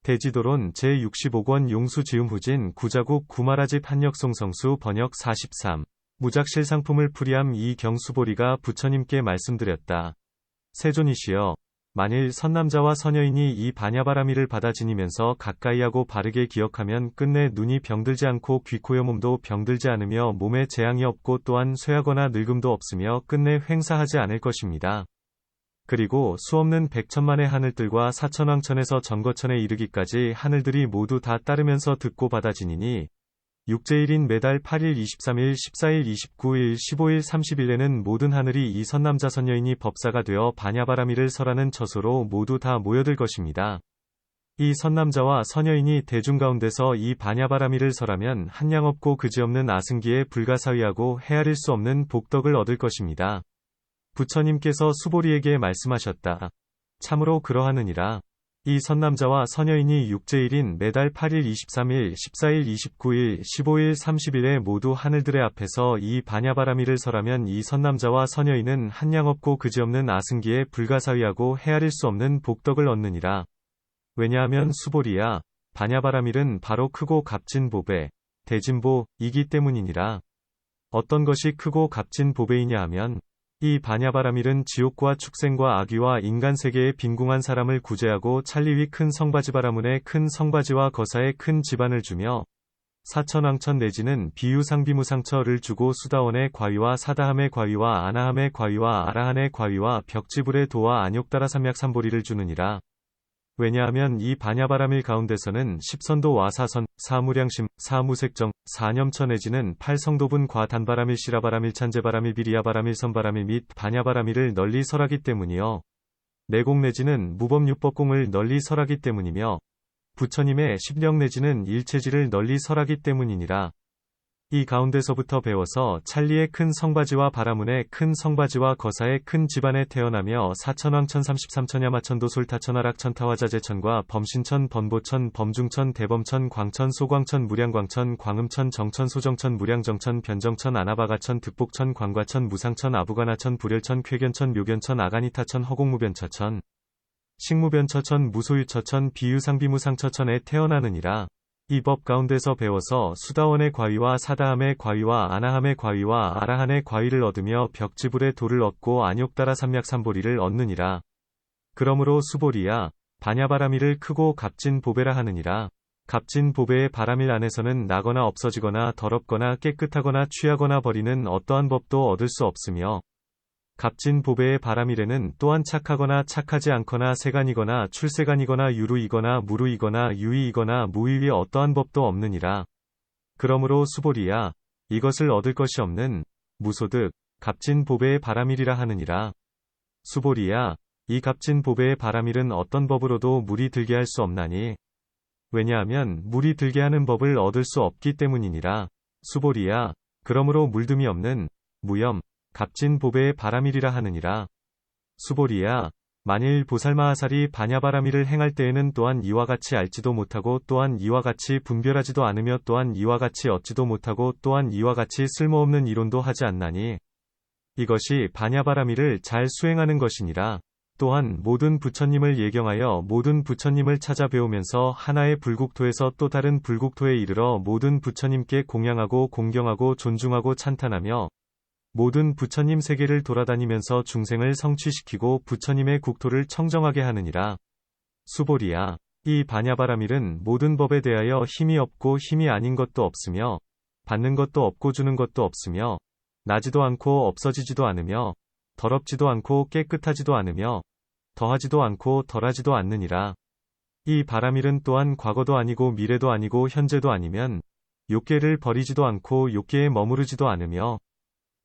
대지도론 제65권 용수지음후진 구자국 구마라집 한역송성수 번역 43. 무작실 상품을 풀이함 이경수보리가 부처님께 말씀드렸다. 세존이시여, 만일 선남자와 선여인이 이 반야바라미를 받아 지니면서 가까이하고 바르게 기억하면 끝내 눈이 병들지 않고 귀, 코, 여 몸도 병들지 않으며 몸에 재앙이 없고 또한 쇠하거나 늙음도 없으며 끝내 횡사하지 않을 것입니다. 그리고 수없는 백천만의 하늘들과 사천왕천에서 전거천에 이르기까지 하늘들이 모두 다 따르면서 듣고 받아지니니 육제일인 매달 8일, 23일, 14일, 29일, 15일, 30일에는 모든 하늘이 이 선남자 선여인이 법사가 되어 반야바라미를 설하는 처소로 모두 다 모여들 것입니다. 이 선남자와 선여인이 대중 가운데서 이 반야바라미를 설하면 한량 없고 그지없는 아승기에 불가사의하고 헤아릴 수 없는 복덕을 얻을 것입니다. 부처님께서 수보리에게 말씀하셨다. 참으로 그러하느니라. 이 선남자와 선여인이 육제일인 매달 8일, 23일, 14일, 29일, 15일, 30일에 모두 하늘들의 앞에서 이 반야바라미를 설하면 이 선남자와 선여인은 한량 없고 그지없는 아승기에 불가사의하고 헤아릴 수 없는 복덕을 얻느니라. 왜냐하면 수보리야, 반야바라밀은 바로 크고 값진 보배, 대진보이기 때문이니라. 어떤 것이 크고 값진 보배이냐 하면 이 반야바라밀은 지옥과 축생과 악귀와 인간 세계에 빈궁한 사람을 구제하고 찰리위 큰 성바지바라문에 큰 성바지와 거사에 큰 지반을 주며 사천왕천 내지는 비유상비무상처를 주고 수다원의 과위와 사다함의 과위와 아나함의 과위와 아라한의 과위와 벽지불의 도와 안욕다라삼약삼보리를 주느니라. 왜냐하면 이 반야바라밀 가운데서는 십선도와 사선, 사무량심, 사무색정, 사념처 내지는 팔성도분 과단바라밀 시라바라밀 찬제바라밀 비리야바라밀 선바라밀 및 반야바라밀을 널리 설하기 때문이요. 내공 내지는 무법육법공을 널리 설하기 때문이며 부처님의 십령 내지는 일체지를 널리 설하기 때문이니라. 이 가운데서부터 배워서 찰리의 큰 성바지와 바라문의 큰 성바지와 거사의 큰 집안에 태어나며 사천왕천 33천야마천도 솔타천하락 천타화자재천과 범신천 번보천 범중천 대범천 광천 소광천 무량광천 광음천 정천 소정천 무량정천 변정천 아나바가천 득복천 광과천 무상천 아부가나천 불열천 쾌견천 묘견천 아가니타천 허공무변처천 식무변처천 무소유처천 비유상비무상처천에 태어나느니라. 이 법 가운데서 배워서 수다원의 과위와 사다함의 과위와 아나함의 과위와 아라한의 과위를 얻으며 벽지불의 도를 얻고 안욕다라 삼약삼보리를 얻느니라. 그러므로 수보리야, 반야바라밀을 크고 값진 보배라 하느니라. 값진 보배의 바라밀 안에서는 나거나 없어지거나 더럽거나 깨끗하거나 취하거나 버리는 어떠한 법도 얻을 수 없으며 값진 보배의 바라밀에는 또한 착하거나 착하지 않거나 세간이거나 출세간이거나 유루이거나 무루이거나 유의이거나 무의의 어떠한 법도 없느니라. 그러므로 수보리야, 이것을 얻을 것이 없는 무소득 값진 보배의 바라밀이라 하느니라. 수보리야, 이 값진 보배의 바라밀은 어떤 법으로도 물이 들게 할 수 없나니. 왜냐하면 물이 들게 하는 법을 얻을 수 없기 때문이니라. 수보리야, 그러므로 물듦이 없는 무염 값진 보배의 바라밀이라 하느니라. 수보리야, 만일 보살마하살이 반야바라밀을 행할 때에는 또한 이와 같이 알지도 못하고 또한 이와 같이 분별하지도 않으며 또한 이와 같이 얻지도 못하고 또한 이와 같이 쓸모없는 이론도 하지 않나니 이것이 반야바라밀을 잘 수행하는 것이니라. 또한 모든 부처님을 예경하여 모든 부처님을 찾아 배우면서 하나의 불국토에서 또 다른 불국토에 이르러 모든 부처님께 공양하고 공경하고 존중하고 찬탄하며 모든 부처님 세계를 돌아다니면서 중생을 성취시키고 부처님의 국토를 청정하게 하느니라. 수보리야, 이 반야바라밀은 모든 법에 대하여 힘이 없고 힘이 아닌 것도 없으며 받는 것도 없고 주는 것도 없으며 나지도 않고 없어지지도 않으며 더럽지도 않고 깨끗하지도 않으며 더하지도 않고 덜하지도 않느니라. 이 바라밀은 또한 과거도 아니고 미래도 아니고 현재도 아니면 욕계를 버리지도 않고 욕계에 머무르지도 않으며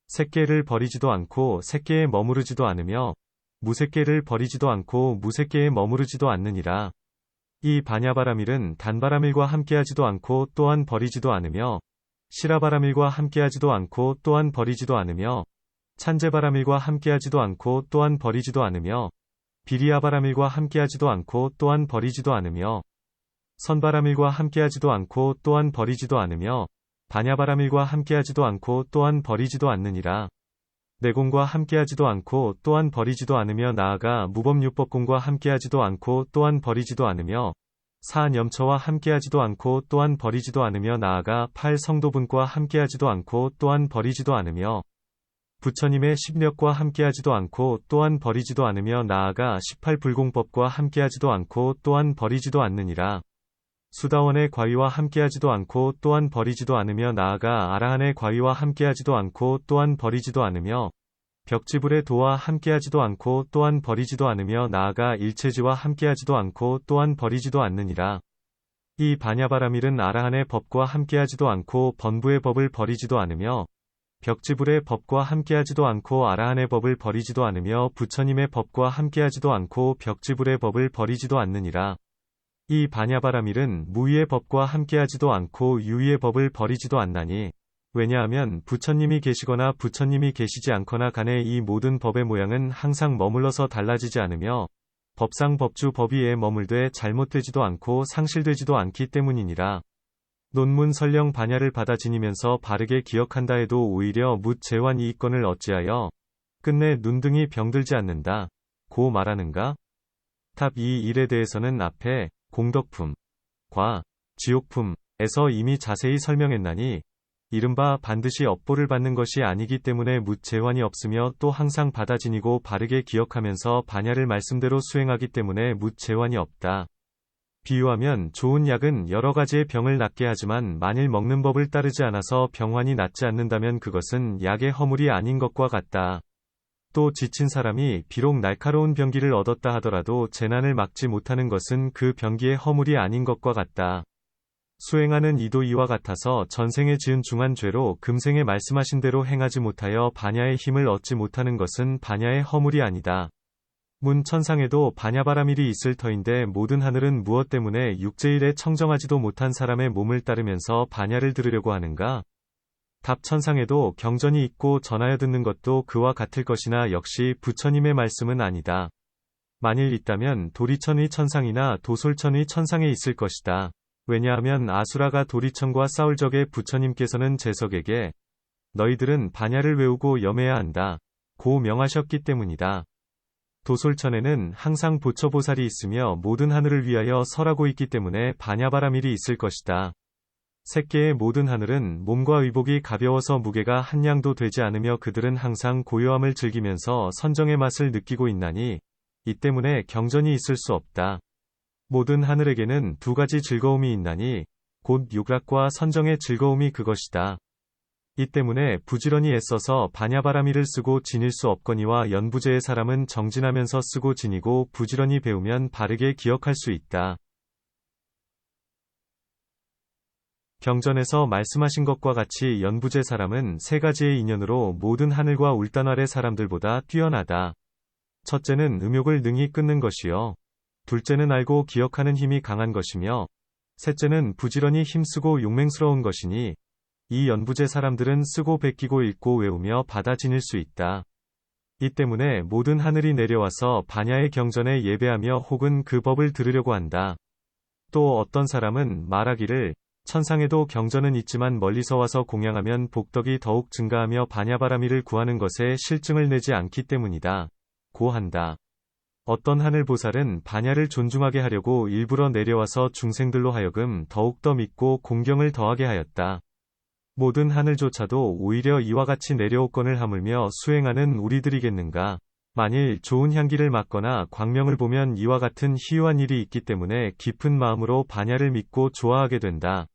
색계를 버리지도 않고 색계에 머무르지도 않으며 무색계를 버리지도 않고 무색계에 머무르지도 않느니라. 이 반야바라밀은 단바라밀과 함께하지도 않고 또한 버리지도 않으며 시라바라밀과 함께하지도 않고 또한 버리지도 않으며 찬제바라밀과 함께하지도 않고 또한 버리지도 않으며 비리아바라밀과 함께하지도 않고 또한 버리지도 않으며 선바라밀과 함께하지도 않고 또한 버리지도 않으며 반야바라밀과 함께하지도 않고 또한 버리지도 않느니라. 내공과 함께하지도 않고 또한 버리지도 않으며 나아가 무법육법공과 함께하지도 않고 또한 버리지도 않으며 4. 염처와 함께하지도 않고 또한 버리지도 않으며 나아가 8. 성도분과 함께하지도 않고 또한 버리지도 않으며 부처님의 십력과 함께하지도 않고 또한 버리지도 않으며 나아가 18. 불공법과 함께하지도 않고 또한 버리지도 않느니라. 수다원의 과위와 함께하지도 않고 또한 버리지도 않으며 나아가 아라한의 과위와 함께하지도 않고 또한 버리지도 않으며 벽지불의 도와 함께하지도 않고 또한 버리지도 않으며 나아가 일체지와 함께하지도 않고 또한 버리지도 않느니라. 이 바냐바라밀은 아라한의 법과 함께하지도 않고 번부의 법을 버리지도 않으며 벽지불의 법과 함께하지도 않고 아라한의 법을 버리지도 않으며 부처님의 법과 함께하지도 않고 벽지불의 법을 버리지도 않느니라. 이 바냐바라밀은 무위의 법과 함께하지도 않고 유위의 법을 버리지도 않나니 왜냐하면 부처님이 계시거나 부처님이 계시지 않거나 간에 이 모든 법의 모양은 항상 머물러서 달라지지 않으며 법상 법주 법위에 머물되 잘못되지도 않고 상실되지도 않기 때문이니라. 논문 설령 반야를 받아 지니면서 바르게 기억한다 해도 오히려 묻 재환 이익권을 어찌하여 끝내 눈등이 병들지 않는다 고 말하는가? 탑 이 일에 대해서는 앞에 공덕품, 과 지옥품에서 이미 자세히 설명했나니 이른바 반드시 업보를 받는 것이 아니기 때문에 묻 재환이 없으며 또 항상 받아 지니고 바르게 기억하면서 반야를 말씀대로 수행하기 때문에 묻 재환이 없다. 비유하면 좋은 약은 여러 가지의 병을 낫게 하지만 만일 먹는 법을 따르지 않아서 병환이 낫지 않는다면 그것은 약의 허물이 아닌 것과 같다. 또 지친 사람이 비록 날카로운 병기를 얻었다 하더라도 재난을 막지 못하는 것은 그 병기의 허물이 아닌 것과 같다. 수행하는 이도 이와 같아서 전생에 지은 중한 죄로 금생에 말씀하신 대로 행하지 못하여 반야의 힘을 얻지 못하는 것은 반야의 허물이 아니다. 문 천상에도 바냐바라밀이 있을 터인데 모든 하늘은 무엇 때문에 육제일에 청정하지도 못한 사람의 몸을 따르면서 반야를 들으려고 하는가? 답 천상에도 경전이 있고 전하여 듣는 것도 그와 같을 것이나 역시 부처님의 말씀은 아니다. 만일 있다면 도리천의 천상이나 도솔천의 천상에 있을 것이다. 왜냐하면 아수라가 도리천과 싸울 적에 부처님께서는 제석에게 너희들은 반야를 외우고 염해야 한다 고 명하셨기 때문이다. 도솔천에는 항상 보처보살이 있으며 모든 하늘을 위하여 설하고 있기 때문에 바냐바라밀이 있을 것이다. 세계의 모든 하늘은 몸과 의복이 가벼워서 무게가 한 양도 되지 않으며 그들은 항상 고요함을 즐기면서 선정의 맛을 느끼고 있나니 이 때문에 경전이 있을 수 없다. 모든 하늘에게는 두 가지 즐거움이 있나니 곧 육락과 선정의 즐거움이 그것이다. 이 때문에 부지런히 애써서 바냐바라밀을 쓰고 지닐 수 없거니와 연부제의 사람은 정진하면서 쓰고 지니고 부지런히 배우면 바르게 기억할 수 있다. 경전에서 말씀하신 것과 같이 연부제 사람은 세 가지의 인연으로 모든 하늘과 울단 아래 사람들보다 뛰어나다. 첫째는 음욕을 능히 끊는 것이요. 둘째는 알고 기억하는 힘이 강한 것이며 셋째는 부지런히 힘쓰고 용맹스러운 것이니 이 연부제 사람들은 쓰고 베끼고 읽고 외우며 받아 지닐 수 있다. 이 때문에 모든 하늘이 내려와서 반야의 경전에 예배하며 혹은 그 법을 들으려고 한다. 또 어떤 사람은 말하기를 천상에도 경전은 있지만 멀리서 와서 공양하면 복덕이 더욱 증가하며 바냐바라밀을 구하는 것에 실증을 내지 않기 때문이다. 고 한다. 어떤 하늘보살은 반야를 존중하게 하려고 일부러 내려와서 중생들로 하여금 더욱더 믿고 공경을 더하게 하였다. 모든 하늘조차도 오히려 이와 같이 내려오건을 하물며 수행하는 우리들이겠는가? 만일 좋은 향기를 맡거나 광명을 보면 이와 같은 희유한 일이 있기 때문에 깊은 마음으로 반야를 믿고 좋아하게 된다.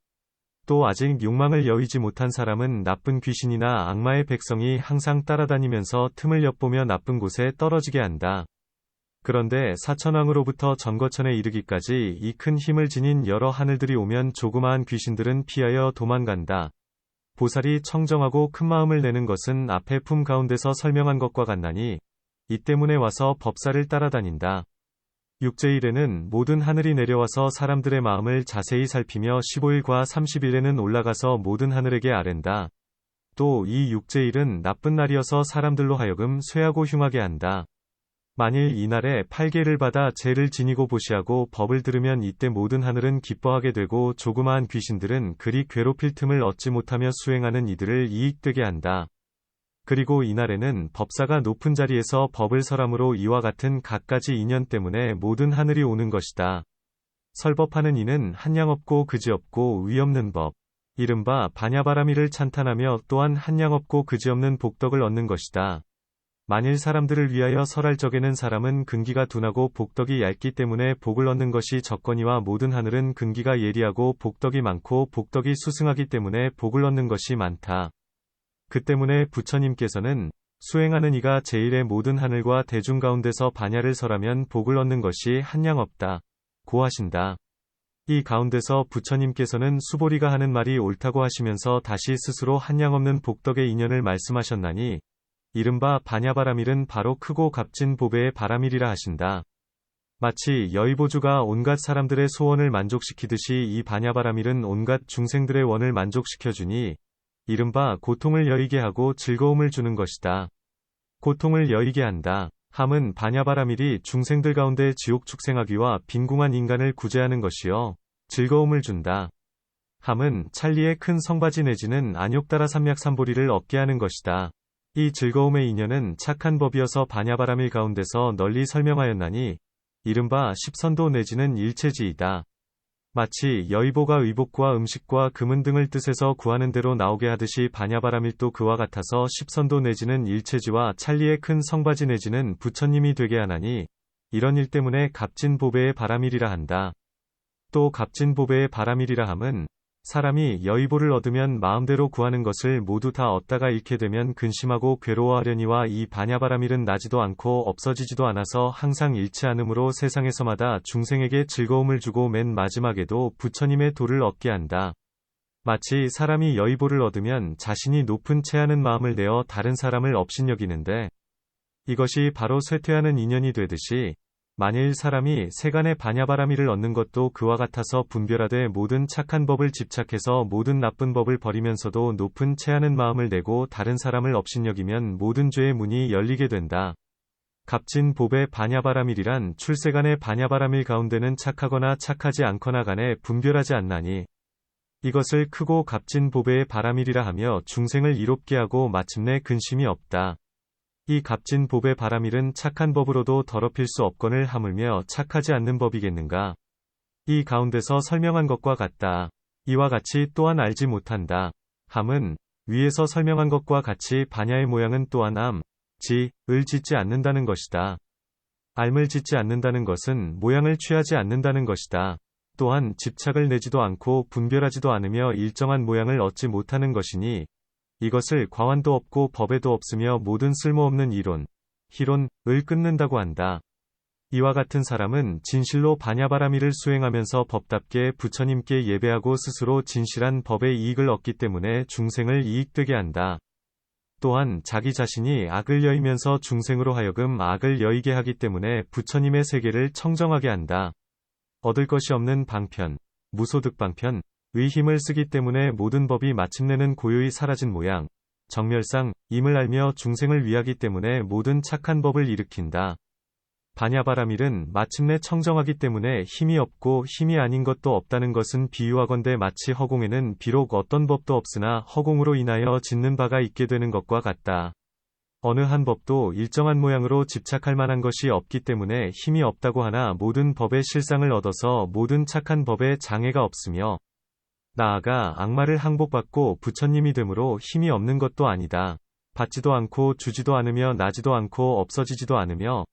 또 아직 욕망을 여의지 못한 사람은 나쁜 귀신이나 악마의 백성이 항상 따라다니면서 틈을 엿보며 나쁜 곳에 떨어지게 한다. 그런데 사천왕으로부터 전거천에 이르기까지 이 큰 힘을 지닌 여러 하늘들이 오면 조그마한 귀신들은 피하여 도망간다. 보살이 청정하고 큰 마음을 내는 것은 앞에 품 가운데서 설명한 것과 같나니 이 때문에 와서 법사를 따라다닌다. 육제일에는 모든 하늘이 내려와서 사람들의 마음을 자세히 살피며 15일과 30일에는 올라가서 모든 하늘에게 아랜다. 또 이 육제일은 나쁜 날이어서 사람들로 하여금 쇠하고 흉하게 한다. 만일 이날에 8개를 받아 죄를 지니고 보시하고 법을 들으면 이때 모든 하늘은 기뻐하게 되고 조그마한 귀신들은 그리 괴롭힐 틈을 얻지 못하며 수행하는 이들을 이익되게 한다. 그리고 이날에는 법사가 높은 자리에서 법을 설함으로 이와 같은 갖가지 인연 때문에 모든 하늘이 오는 것이다. 설법하는 이는 한량 없고 그지 없고 위 없는 법, 이른바 반야바라미를 찬탄하며 또한 한량 없고 그지 없는 복덕을 얻는 것이다. 만일 사람들을 위하여 설할 적에는 사람은 근기가 둔하고 복덕이 얇기 때문에 복을 얻는 것이 적거니와 모든 하늘은 근기가 예리하고 복덕이 많고 복덕이 수승하기 때문에 복을 얻는 것이 많다. 그 때문에 부처님께서는 수행하는 이가 제일의 모든 하늘과 대중 가운데서 반야를 설하면 복을 얻는 것이 한량 없다. 고 하신다. 이 가운데서 부처님께서는 수보리가 하는 말이 옳다고 하시면서 다시 스스로 한량 없는 복덕의 인연을 말씀하셨나니 이른바 반야바라밀은 바로 크고 값진 보배의 바라밀이라 하신다. 마치 여의보주가 온갖 사람들의 소원을 만족시키듯이 이 반야바라밀은 온갖 중생들의 원을 만족시켜주니 이른바 고통을 여의게 하고 즐거움을 주는 것이다. 고통을 여의게 한다 함은 반야바라밀이 중생들 가운데 지옥 축생하기와 빈궁한 인간을 구제하는 것이요 즐거움을 준다 함은 찰리의 큰 성바지 내지는 안욕다라 삼약삼보리를 얻게 하는 것이다. 이 즐거움의 인연은 착한 법이어서 반야바라밀 가운데서 널리 설명하였나니 이른바 십선도 내지는 일체지이다. 마치 여의보가 의복과 음식과 금은 등을 뜻에서 구하는 대로 나오게 하듯이 반야바라밀도 그와 같아서 십선도 내지는 일체지와 찰리의 큰 성바지 내지는 부처님이 되게 하나니 이런 일 때문에 값진 보배의 바라밀이라 한다. 또 값진 보배의 바라밀이라 함은 사람이 여의보를 얻으면 마음대로 구하는 것을 모두 다 얻다가 잃게 되면 근심하고 괴로워하려니와 이 반야바라밀은 나지도 않고 없어지지도 않아서 항상 잃지 않으므로 세상에서마다 중생에게 즐거움을 주고 맨 마지막에도 부처님의 도를 얻게 한다. 마치 사람이 여의보를 얻으면 자신이 높은 체하는 마음을 내어 다른 사람을 업신여기는데 이것이 바로 쇠퇴하는 인연이 되듯이 만일 사람이 세간의 반야바라밀을 얻는 것도 그와 같아서 분별하되 모든 착한 법을 집착해서 모든 나쁜 법을 버리면서도 높은 체하는 마음을 내고 다른 사람을 업신여기면 모든 죄의 문이 열리게 된다. 값진 보배 반야바라밀이란 출세간의 반야바라밀 가운데는 착하거나 착하지 않거나 간에 분별하지 않나니 이것을 크고 값진 보배의 바라밀이라 하며 중생을 이롭게 하고 마침내 근심이 없다. 이 값진 보배 바라밀은 착한 법으로도 더럽힐 수 없거늘 하물며 착하지 않는 법이겠는가. 이 가운데서 설명한 것과 같다. 이와 같이 또한 알지 못한다. 함은 위에서 설명한 것과 같이 반야의 모양은 또한 을 짓지 않는다는 것이다. 알을 짓지 않는다는 것은 모양을 취하지 않는다는 것이다. 또한 집착을 내지도 않고 분별하지도 않으며 일정한 모양을 얻지 못하는 것이니 이것을 과환도 없고 법에도 없으며 모든 쓸모없는 이론, 희론을 끊는다고 한다. 이와 같은 사람은 진실로 반야바라밀을 수행하면서 법답게 부처님께 예배하고 스스로 진실한 법의 이익을 얻기 때문에 중생을 이익되게 한다. 또한 자기 자신이 악을 여의면서 중생으로 하여금 악을 여의게 하기 때문에 부처님의 세계를 청정하게 한다. 얻을 것이 없는 방편, 무소득방편, 의 힘을 쓰기 때문에 모든 법이 마침내는 고요히 사라진 모양, 정멸상, 임을 알며 중생을 위하기 때문에 모든 착한 법을 일으킨다. 반야바라밀은 마침내 청정하기 때문에 힘이 없고 힘이 아닌 것도 없다는 것은 비유하건대 마치 허공에는 비록 어떤 법도 없으나 허공으로 인하여 짓는 바가 있게 되는 것과 같다. 어느 한 법도 일정한 모양으로 집착할 만한 것이 없기 때문에 힘이 없다고 하나 모든 법의 실상을 얻어서 모든 착한 법에 장애가 없으며 나아가 악마를 항복받고 부처님이 되므로 힘이 없는 것도 아니다. 받지도 않고 주지도 않으며 나지도 않고 없어지지도 않으며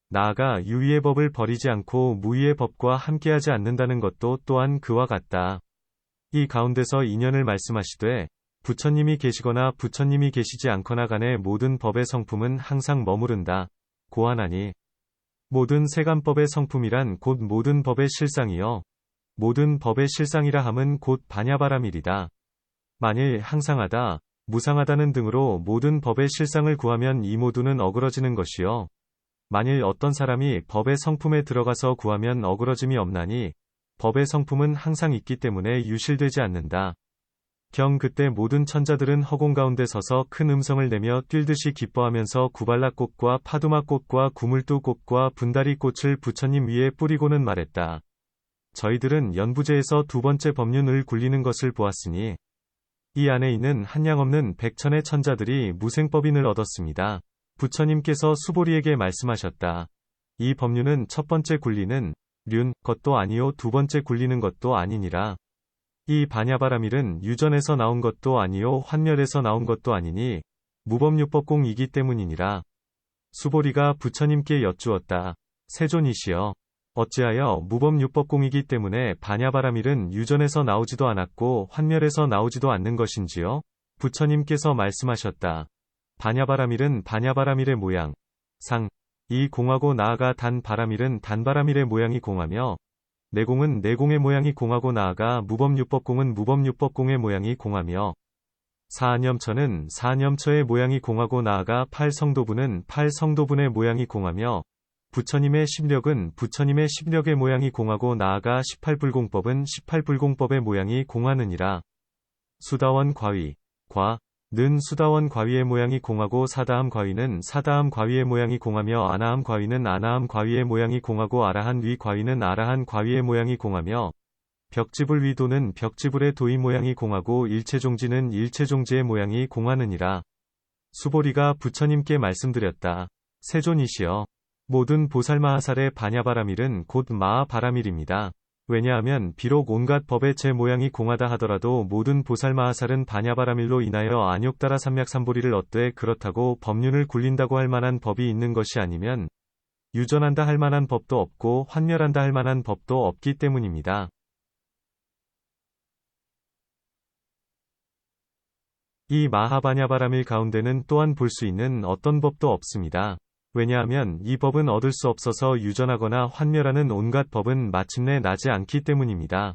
나아가 유의의 법을 버리지 않고 무의의 법과 함께하지 않는다는 것도 또한 그와 같다. 이 가운데서 인연을 말씀하시되 부처님이 계시거나 부처님이 계시지 않거나 간에 모든 법의 성품은 항상 머무른다. 고하나니 모든 세간법의 성품이란 곧 모든 법의 실상이요 모든 법의 실상이라 함은 곧 반야바라밀이다. 만일 항상하다, 무상하다는 등으로 모든 법의 실상을 구하면 이 모두는 어그러지는 것이요. 만일 어떤 사람이 법의 성품에 들어가서 구하면 어그러짐이 없나니 법의 성품은 항상 있기 때문에 유실되지 않는다. 경 그때 모든 천자들은 허공 가운데 서서 큰 음성을 내며 뛸듯이 기뻐하면서 구발라꽃과 파두마꽃과 구물두꽃과 분다리꽃을 부처님 위에 뿌리고는 말했다. 저희들은 연부제에서 두 번째 법륜을 굴리는 것을 보았으니 이 안에 있는 한량 없는 백천의 천자들이 무생법인을 얻었습니다. 부처님께서 수보리에게 말씀하셨다. 이 법륜은 첫 번째 굴리는 것도 아니요 두 번째 굴리는 것도 아니니라. 이 반야바라밀은 유전에서 나온 것도 아니요 환멸에서 나온 것도 아니니 무법유법공이기 때문이니라. 수보리가 부처님께 여쭈었다. 세존이시여, 어찌하여 무법유법공이기 때문에 반야바라밀은 유전에서 나오지도 않았고 환멸에서 나오지도 않는 것인지요? 부처님께서 말씀하셨다. 반야바라밀은 반야바라밀의 모양, 상, 이 공하고 나아가 단바라밀은 단바라밀의 모양이 공하며 내공은 내공의 모양이 공하고 나아가 무법유법공은 무법유법공의 모양이 공하며 사념처는 사념처의 모양이 공하고 나아가 팔성도분은 팔성도분의 모양이 공하며 부처님의 십력은 부처님의 십력의 모양이 공하고 나아가 18불공법은 18불공법의 모양이 공하느니라. 수다원 과위, 는 수다원 과위의 모양이 공하고 사다함 과위는 사다함 과위의 모양이 공하며 아나함 과위는 아나함 과위의 모양이 공하고 아라한 위 과위는 아라한 과위의 모양이 공하며 벽지불 위도는 벽지불의 도의 모양이 공하고 일체종지는 일체종지의 모양이 공하느니라. 수보리가 부처님께 말씀드렸다. 세존이시여, 모든 보살마하살의 반야바라밀은 곧 마하바라밀입니다. 왜냐하면 비록 온갖 법의 제 모양이 공하다 하더라도 모든 보살마하살은 반야바라밀로 인하여 안욕다라 삼맥삼보리를 얻되 그렇다고 법륜을 굴린다고 할 만한 법이 있는 것이 아니면 유전한다 할 만한 법도 없고 환멸한다 할 만한 법도 없기 때문입니다. 이 마하반야바라밀 가운데는 또한 볼 수 있는 어떤 법도 없습니다. 왜냐하면 이 법은 얻을 수 없어서 유전하거나 환멸하는 온갖 법은 마침내 나지 않기 때문입니다.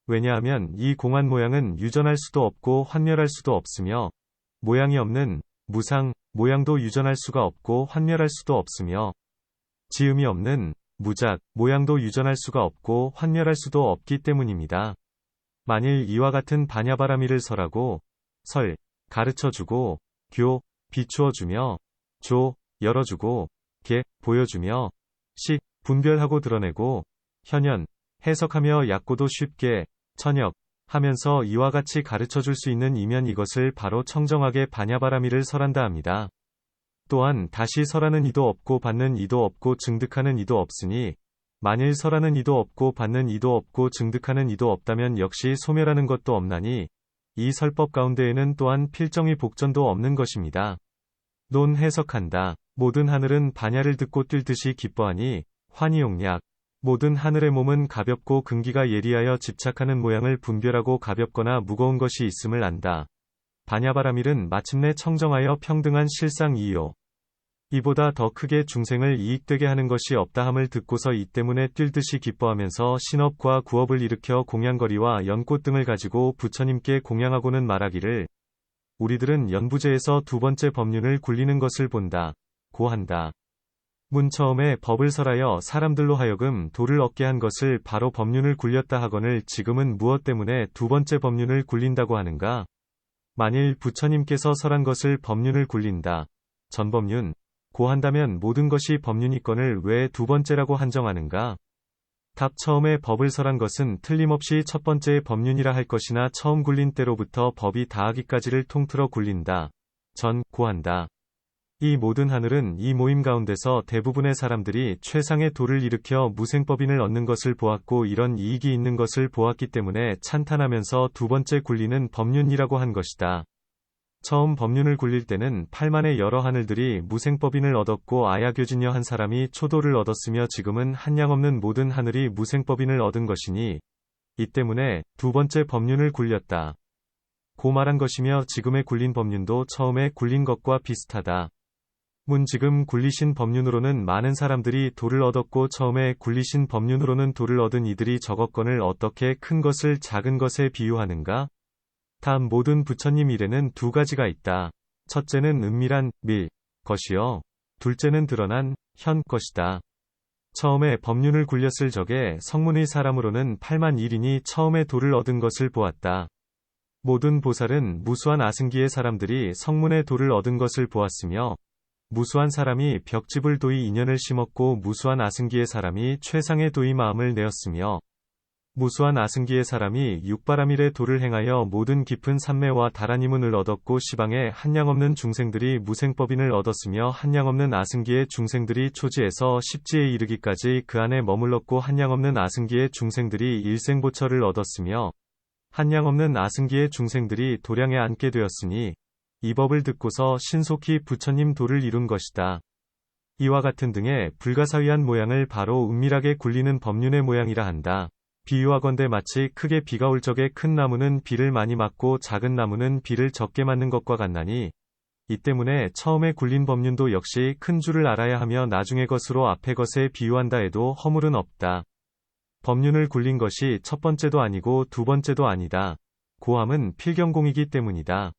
왜냐하면 이 공한 모양은 유전할 수도 없고 환멸할 수도 없으며 모양이 없는 무상, 모양도 유전할 수가 없고 환멸할 수도 없으며 지음이 없는 무작, 모양도 유전할 수가 없고 환멸할 수도 없기 때문입니다. 만일 이와 같은 반야바라밀을 설하고 가르쳐주고 비추어주며 열어주고 보여주며 분별하고 드러내고 해석하며 얕고도 쉽게 하면서 이와 같이 가르쳐줄 수 있는 이면 이것을 바로 청정하게 반야바라밀을 설한다 합니다. 또한 다시 설하는 이도 없고 받는 이도 없고 증득하는 이도 없으니 만일 설하는 이도 없고 받는 이도 없고 증득하는 이도 없다면 역시 소멸하는 것도 없나니 이 설법 가운데에는 또한 필정의 복전도 없는 것입니다. 해석한다. 모든 하늘은 반야를 듣고 뛸듯이 기뻐하니 환희용약. 모든 하늘의 몸은 가볍고 근기가 예리하여 집착하는 모양을 분별하고 가볍거나 무거운 것이 있음을 안다. 반야바라밀은 마침내 청정하여 평등한 실상이요. 이보다 더 크게 중생을 이익되게 하는 것이 없다함을 듣고서 이 때문에 뛸듯이 기뻐하면서 신업과 구업을 일으켜 공양거리와 연꽃 등을 가지고 부처님께 공양하고는 말하기를 우리들은 연부제에서 두 번째 법륜을 굴리는 것을 본다. 고한다. 처음에 법을 설하여 사람들로 하여금 도를 얻게 한 것을 바로 법륜을 굴렸다 하거늘 지금은 무엇 때문에 두 번째 법륜을 굴린다고 하는가? 만일 부처님께서 설한 것을 법륜을 굴린다. 전법륜, 고한다면 모든 것이 법륜이건을 왜 두 번째라고 한정하는가? 답 처음에 법을 설한 것은 틀림없이 첫 번째의 법륜이라 할 것이나 처음 굴린 때로부터 법이 다하기까지를 통틀어 굴린다. 고한다. 이 모든 하늘은 이 모임 가운데서 대부분의 사람들이 최상의 도를 일으켜 무생법인을 얻는 것을 보았고 이런 이익이 있는 것을 보았기 때문에 찬탄하면서 두 번째 굴리는 법륜이라고 한 것이다. 처음 법륜을 굴릴 때는 8만의 여러 하늘들이 무생법인을 얻었고 아야교진여 한 사람이 초도를 얻었으며 지금은 한량없는 모든 하늘이 무생법인을 얻은 것이니 이 때문에 두 번째 법륜을 굴렸다. 고 말한 것이며 지금의 굴린 법륜도 처음에 굴린 것과 비슷하다. 지금 굴리신 법륜으로는 많은 사람들이 도를 얻었고 처음에 굴리신 법륜으로는 도를 얻은 이들이 적었건을 어떻게 큰 것을 작은 것에 비유하는가? 다음 모든 부처님 일에는 두 가지가 있다. 첫째는 은밀한 것이요. 둘째는 드러난 것이다. 처음에 법륜을 굴렸을 적에 성문의 사람으로는 8만 1인이 처음에 도를 얻은 것을 보았다. 모든 보살은 무수한 아승기의 사람들이 성문의 도를 얻은 것을 보았으며 무수한 사람이 벽집을 도의 인연을 심었고 무수한 아승기의 사람이 최상의 도의 마음을 내었으며 무수한 아승기의 사람이 육바라밀의 도를 행하여 모든 깊은 산매와 다란이문을 얻었고 시방에 한량없는 중생들이 무생법인을 얻었으며 한량없는 아승기의 중생들이 초지에서 십지에 이르기까지 그 안에 머물렀고 한량없는 아승기의 중생들이 일생보처를 얻었으며 한량없는 아승기의 중생들이 도량에 앉게 되었으니 이 법을 듣고서 신속히 부처님 도를 이룬 것이다. 이와 같은 등의 불가사의한 모양을 바로 은밀하게 굴리는 법륜의 모양이라 한다. 비유하건대 마치 크게 비가 올 적에 큰 나무는 비를 많이 맞고 작은 나무는 비를 적게 맞는 것과 같나니 이 때문에 처음에 굴린 법륜도 역시 큰 줄을 알아야 하며 나중의 것으로 앞의 것에 비유한다 해도 허물은 없다. 법륜을 굴린 것이 첫 번째도 아니고 두 번째도 아니다. 고함은 필경공이기 때문이다.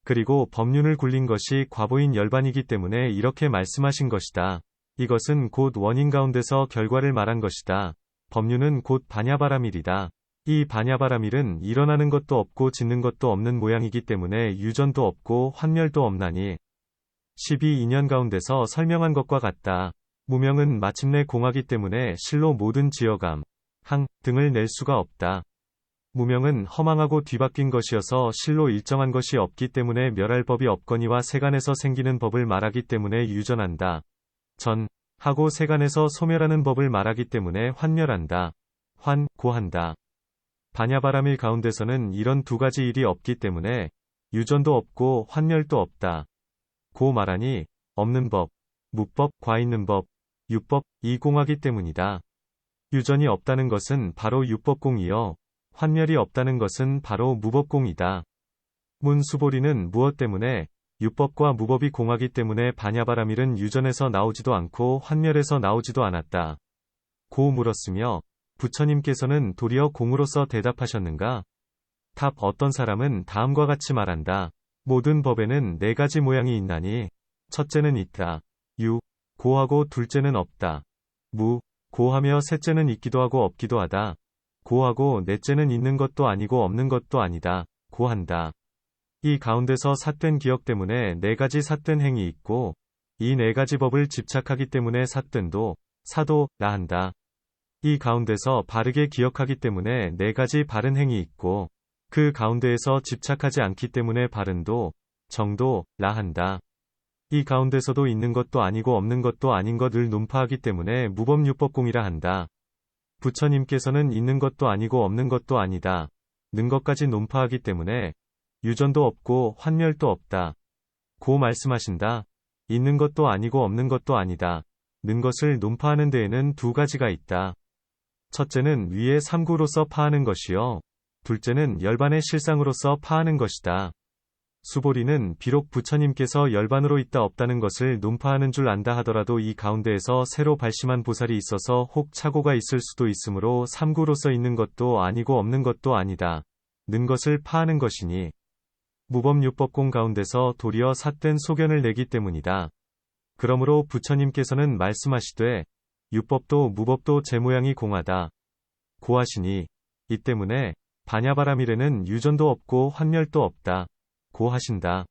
그리고 법륜을 굴린 것이 과보인 열반이기 때문에 이렇게 말씀하신 것이다. 이것은 곧 원인 가운데서 결과를 말한 것이다. 법륜은 곧 반야바라밀이다. 이 반야바라밀은 일어나는 것도 없고 짓는 것도 없는 모양이기 때문에 유전도 없고 환멸도 없나니 12인연 가운데서 설명한 것과 같다. 무명은 마침내 공하기 때문에 실로 모든 지어감, 항 등을 낼 수가 없다. 무명은 허망하고 뒤바뀐 것이어서 실로 일정한 것이 없기 때문에 멸할 법이 없거니와 세간에서 생기는 법을 말하기 때문에 유전한다. 전 하고 세간에서 소멸하는 법을 말하기 때문에 환멸한다. 고한다. 반야바라밀 가운데서는 이런 두 가지 일이 없기 때문에 유전도 없고 환멸도 없다. 고 말하니 없는 법, 무법, 과 있는 법, 유법, 이 공하기 때문이다. 유전이 없다는 것은 바로 유법공이요. 환멸이 없다는 것은 바로 무법공이다. 문수보리는 무엇 때문에 유법과 무법이 공하기 때문에 반야바라밀은 유전에서 나오지도 않고 환멸에서 나오지도 않았다. 고 물었으며 부처님께서는 도리어 공으로서 대답하셨는가? 답 어떤 사람은 다음과 같이 말한다. 모든 법에는 네 가지 모양이 있나니 첫째는 있다. 고하고 둘째는 없다. 고하며 셋째는 있기도 하고 없기도 하다. 고하고 넷째는 있는 것도 아니고 없는 것도 아니다. 고한다. 이 가운데서 삿된 기억 때문에 네 가지 삿된 행이 있고 이 네 가지 법을 집착하기 때문에 삿된도, 사도라 한다. 이 가운데서 바르게 기억하기 때문에 네 가지 바른 행이 있고 그 가운데에서 집착하지 않기 때문에 바른도, 정도라 한다. 이 가운데서도 있는 것도 아니고 없는 것도 아닌 것을 논파하기 때문에 무법유법공이라 한다. 부처님께서는 있는 것도 아니고 없는 것도 아니다. 는 것까지 논파하기 때문에 유전도 없고 환멸도 없다. 고 말씀하신다. 있는 것도 아니고 없는 것도 아니다. 는 것을 논파하는 데에는 두 가지가 있다. 첫째는 위의 삼구로서 파하는 것이요. 둘째는 열반의 실상으로서 파하는 것이다. 수보리는 비록 부처님께서 열반으로 있다 없다는 것을 논파하는 줄 안다 하더라도 이 가운데에서 새로 발심한 보살이 있어서 혹 착오가 있을 수도 있으므로 삼구로서 있는 것도 아니고 없는 것도 아니다. 는 것을 파하는 것이니 무법유법공 가운데서 도리어 삿된 소견을 내기 때문이다. 그러므로 부처님께서는 말씀하시되 유법도 무법도 제 모양이 공하다. 고하시니 이 때문에 반야바라밀에는 유전도 없고 환멸도 없다. 고하신다.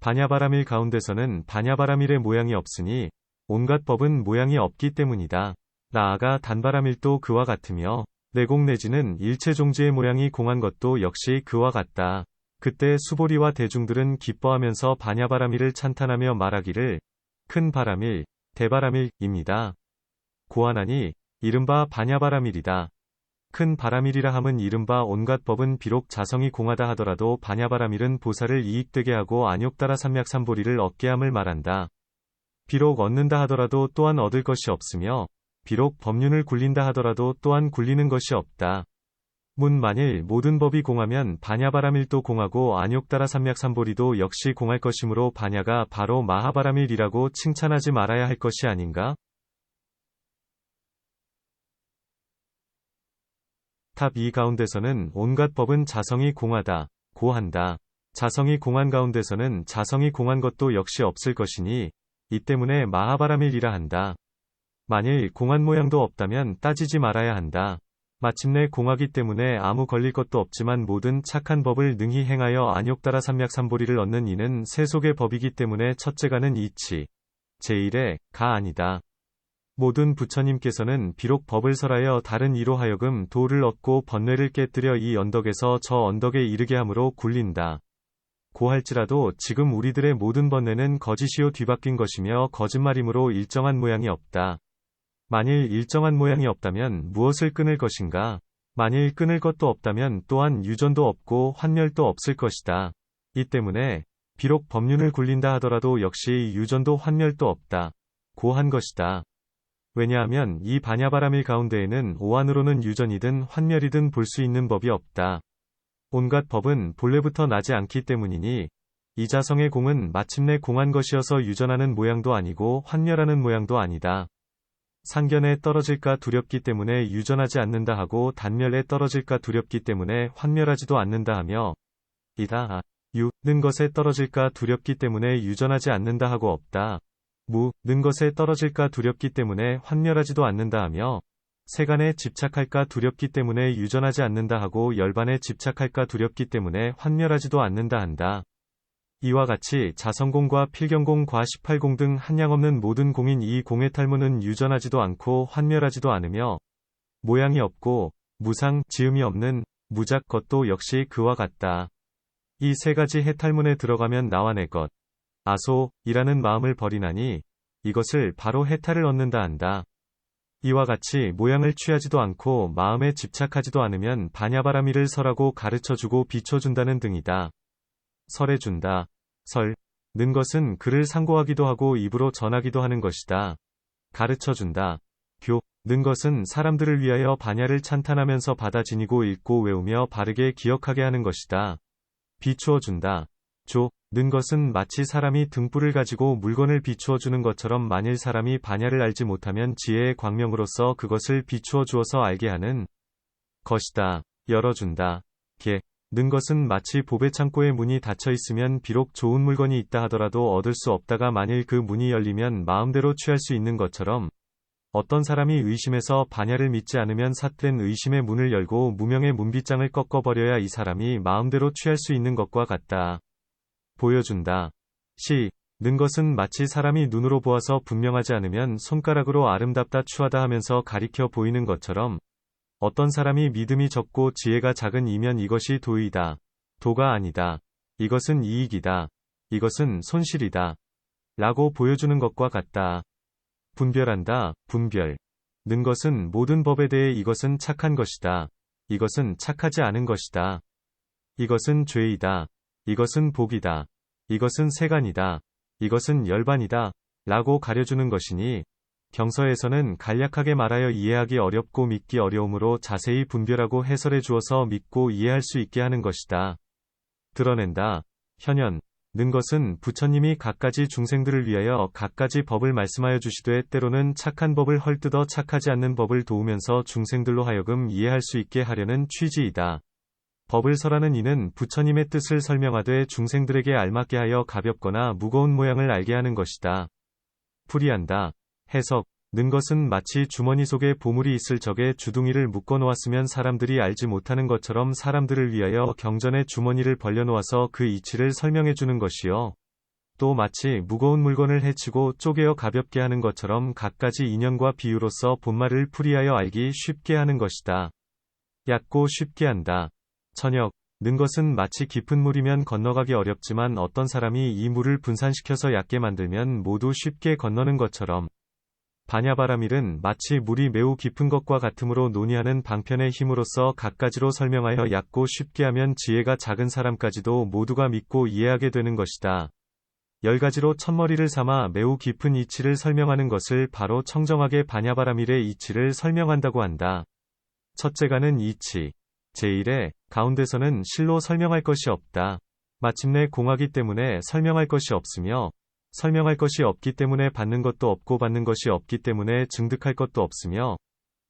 반야바라밀 가운데서는 반야바라밀의 모양이 없으니 온갖 법은 모양이 없기 때문이다. 나아가 단바라밀도 그와 같으며 내공 내지는 일체 종지의 모양이 공한 것도 역시 그와 같다. 그때 수보리와 대중들은 기뻐하면서 반야바라밀을 찬탄하며 말하기를 큰 바라밀, 대바라밀입니다. 고하나니 이른바 반야바라밀이다. 큰 바라밀이라 함은 이른바 온갖 법은 비록 자성이 공하다 하더라도 반야바라밀은 보살을 이익되게 하고 안욕따라 삼맥삼보리를 얻게 함을 말한다. 비록 얻는다 하더라도 또한 얻을 것이 없으며 비록 법륜을 굴린다 하더라도 또한 굴리는 것이 없다. 만일 모든 법이 공하면 반야바라밀도 공하고 안욕따라 삼맥삼보리도 역시 공할 것이므로 반야가 바로 마하바라밀이라고 칭찬하지 말아야 할 것이 아닌가? 탑 이 가운데서는 온갖 법은 자성이 공하다. 고한다. 자성이 공한 가운데서는 자성이 공한 것도 역시 없을 것이니 이 때문에 마하바라밀이라 한다. 만일 공한 모양도 없다면 따지지 말아야 한다. 마침내 공하기 때문에 아무 걸릴 것도 없지만 모든 착한 법을 능히 행하여 안욕따라 삼맥삼보리를 얻는 이는 세속의 법이기 때문에 첫째가는 이치. 제1의 가 아니다. 모든 부처님께서는 비록 법을 설하여 다른 이로 하여금 도를 얻고 번뇌를 깨뜨려 이 언덕에서 저 언덕에 이르게 함으로 굴린다. 고할지라도 지금 우리들의 모든 번뇌는 거짓이요 뒤바뀐 것이며 거짓말이므로 일정한 모양이 없다. 만일 일정한 모양이 없다면 무엇을 끊을 것인가? 만일 끊을 것도 없다면 또한 유전도 없고 환멸도 없을 것이다. 이 때문에 비록 법륜을 굴린다 하더라도 역시 유전도 환멸도 없다. 고한 것이다. 왜냐하면 이 반야바라밀 가운데에는 오한으로는 유전이든 환멸이든 볼 수 있는 법이 없다. 온갖 법은 본래부터 나지 않기 때문이니 이 자성의 공은 마침내 공한 것이어서 유전하는 모양도 아니고 환멸하는 모양도 아니다. 상견에 떨어질까 두렵기 때문에 유전하지 않는다 하고 단멸에 떨어질까 두렵기 때문에 환멸하지도 않는다 하며 이다. 는 것에 떨어질까 두렵기 때문에 유전하지 않는다 하고 없다. 는 것에 떨어질까 두렵기 때문에 환멸하지도 않는다 하며 세간에 집착할까 두렵기 때문에 유전하지 않는다 하고 열반에 집착할까 두렵기 때문에 환멸하지도 않는다 한다. 이와 같이 자성공과 필경공과 18공 등 한량없는 모든 공인 이 공의 탈무는 유전하지도 않고 환멸하지도 않으며 모양이 없고 무상, 지음이 없는 무작 것도 역시 그와 같다. 이 세 가지 해탈문에 들어가면 나와 내 것, 아소이라는 마음을 버리나니 이것을 바로 해탈을 얻는다 한다. 이와 같이 모양을 취하지도 않고 마음에 집착하지도 않으면 반야바라밀을 설하고 가르쳐주고 비춰준다는 등이다. 설해준다. 는 것은 글을 상고하기도 하고 입으로 전하기도 하는 것이다. 가르쳐준다. 는 것은 사람들을 위하여 반야를 찬탄하면서 받아 지니고 읽고 외우며 바르게 기억하게 하는 것이다. 비추어준다. 는 것은 마치 사람이 등불을 가지고 물건을 비추어주는 것처럼 만일 사람이 반야를 알지 못하면 지혜의 광명으로서 그것을 비추어 주어서 알게 하는 것이다. 열어준다. 는 것은 마치 보배 창고에 문이 닫혀 있으면 비록 좋은 물건이 있다 하더라도 얻을 수 없다가 만일 그 문이 열리면 마음대로 취할 수 있는 것처럼 어떤 사람이 의심해서 반야를 믿지 않으면 삿된 의심의 문을 열고 무명의 문빗장을 꺾어버려야 이 사람이 마음대로 취할 수 있는 것과 같다. 보여준다. 는 것은 마치 사람이 눈으로 보아서 분명하지 않으면 손가락으로 아름답다 추하다 하면서 가리켜 보이는 것처럼 어떤 사람이 믿음이 적고 지혜가 작은 이면 이것이 도의다. 도가 아니다. 이것은 이익이다. 이것은 손실이다. 라고 보여주는 것과 같다. 분별한다. 분별. 는 것은 모든 법에 대해 이것은 착한 것이다. 이것은 착하지 않은 것이다. 이것은 죄이다. 이것은 복이다. 이것은 세간이다. 이것은 열반이다. 라고 가려주는 것이니 경서에서는 간략하게 말하여 이해하기 어렵고 믿기 어려움으로 자세히 분별하고 해설해 주어서 믿고 이해할 수 있게 하는 것이다. 드러낸다. 현현. 는 것은 부처님이 각가지 중생들을 위하여 각가지 법을 말씀하여 주시되 때로는 착한 법을 헐뜯어 착하지 않는 법을 도우면서 중생들로 하여금 이해할 수 있게 하려는 취지이다. 법을 설하는 이는 부처님의 뜻을 설명하되 중생들에게 알맞게 하여 가볍거나 무거운 모양을 알게 하는 것이다. 풀이한다. 해석. 는 것은 마치 주머니 속에 보물이 있을 적에 주둥이를 묶어 놓았으면 사람들이 알지 못하는 것처럼 사람들을 위하여 경전에 주머니를 벌려 놓아서 그 이치를 설명해 주는 것이요. 또 마치 무거운 물건을 해치고 쪼개어 가볍게 하는 것처럼 갖가지 인연과 비유로서 본말을 풀이하여 알기 쉽게 하는 것이다. 얕고 쉽게 한다. 천역. 는 것은 마치 깊은 물이면 건너가기 어렵지만 어떤 사람이 이 물을 분산시켜서 얕게 만들면 모두 쉽게 건너는 것처럼 반야바라밀은 마치 물이 매우 깊은 것과 같으므로 논의하는 방편의 힘으로써 갖가지로 설명하여 얕고 쉽게 하면 지혜가 작은 사람까지도 모두가 믿고 이해하게 되는 것이다. 10가지로 첫머리를 삼아 매우 깊은 이치를 설명하는 것을 바로 청정하게 반야바라밀의 이치를 설명한다고 한다. 첫째가는 이치. 제1에 가운데서는 실로 설명할 것이 없다. 마침내 공하기 때문에 설명할 것이 없으며 설명할 것이 없기 때문에 받는 것도 없고 받는 것이 없기 때문에 증득할 것도 없으며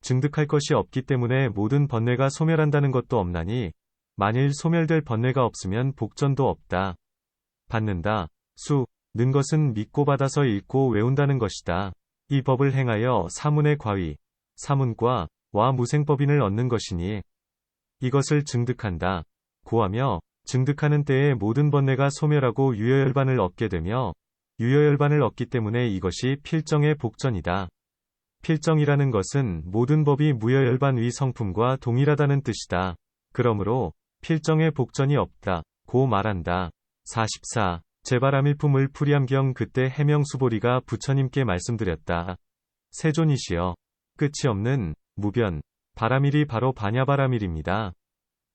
증득할 것이 없기 때문에 모든 번뇌가 소멸한다는 것도 없나니 만일 소멸될 번뇌가 없으면 복전도 없다. 받는다. 는 것은 믿고 받아서 읽고 외운다는 것이다. 이 법을 행하여 사문의 과위, 사문과 와 무생법인을 얻는 것이니 이것을 증득한다. 고하며 증득하는 때에 모든 번뇌가 소멸하고 유여열반을 얻게 되며 유여열반을 얻기 때문에 이것이 필정의 복전이다. 필정이라는 것은 모든 법이 무여열반 위 성품과 동일하다는 뜻이다. 그러므로 필정에 복전이 없다. 고 말한다. 44. 제바람일품을 풀이함경 그때 해명수보리가 부처님께 말씀드렸다. 세존이시여, 끝이 없는 무변 바라밀이 바로 반야바라밀입니다.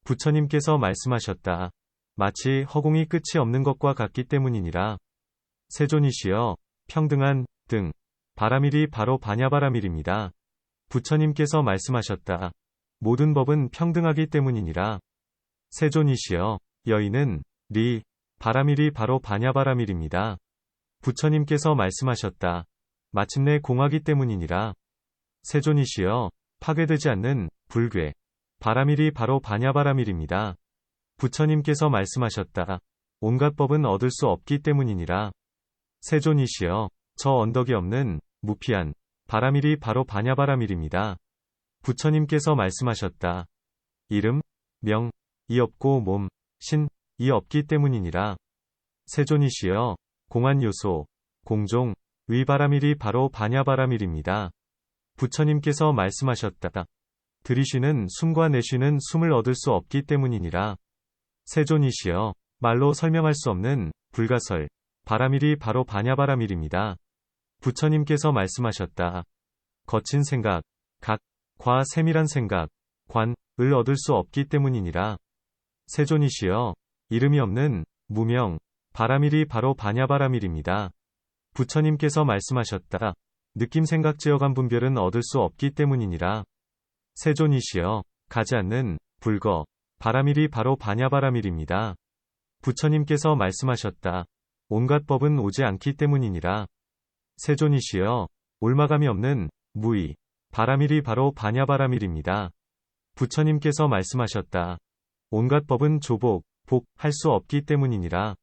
부처님께서 말씀하셨다. 마치 허공이 끝이 없는 것과 같기 때문이니라. 세존이시여, 평등한 등 바라밀이 바로 반야바라밀입니다. 부처님께서 말씀하셨다. 모든 법은 평등하기 때문이니라. 세존이시여, 여인은 리 바라밀이 바로 반야바라밀입니다. 부처님께서 말씀하셨다. 마침내 공하기 때문이니라. 세존이시여, 파괴되지 않는 불괴 바라밀이 바로 반야바라밀입니다. 부처님께서 말씀하셨다. 온갖 법은 얻을 수 없기 때문이니라. 세존이시여, 저 언덕이 없는 무피한 바라밀이 바로 반야바라밀입니다. 부처님께서 말씀하셨다. 이름, 명, 이 없고 몸, 신, 이 없기 때문이니라. 세존이시여, 공한 요소, 공종, 위바라밀이 바로 반야바라밀입니다. 부처님께서 말씀하셨다. 들이쉬는 숨과 내쉬는 숨을 얻을 수 없기 때문이니라. 세존이시여, 말로 설명할 수 없는 불가설 바라밀이 바로 반야바라밀입니다. 부처님께서 말씀하셨다. 거친 생각, 각, 과 세밀한 생각, 관을 얻을 수 없기 때문이니라. 세존이시여, 이름이 없는 무명 바라밀이 바로 반야바라밀입니다. 부처님께서 말씀하셨다. 느낌 생각 지어감 분별은 얻을 수 없기 때문이니라. 세존이시여, 가지 않는 불거 바라밀이 바로 반야바라밀입니다. 부처님께서 말씀하셨다. 온갖 법은 오지 않기 때문이니라. 세존이시여, 올마감이 없는 무의 바라밀이 바로 반야바라밀입니다. 부처님께서 말씀하셨다. 온갖 법은 조복, 복 할 수 없기 때문이니라.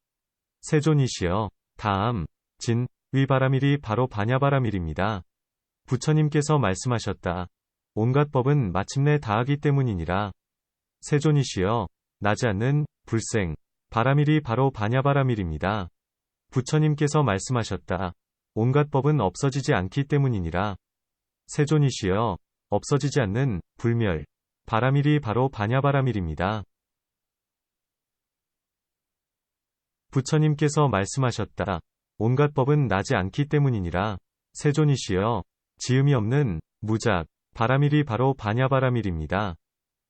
세존이시여, 다함, 진, 위바라밀이 바로 반야바라밀입니다. 부처님께서 말씀하셨다. 온갖 법은 마침내 다하기 때문이니라. 세존이시여, 나지 않는 불생 바라밀이 바로 반야바라밀입니다. 부처님께서 말씀하셨다. 온갖 법은 없어지지 않기 때문이니라. 세존이시여, 없어지지 않는 불멸 바라밀이 바로 반야바라밀입니다. 부처님께서 말씀하셨다. 온갖 법은 나지 않기 때문이니라. 세존이시여, 지음이 없는 무작 바라밀이 바로 반야바라밀입니다.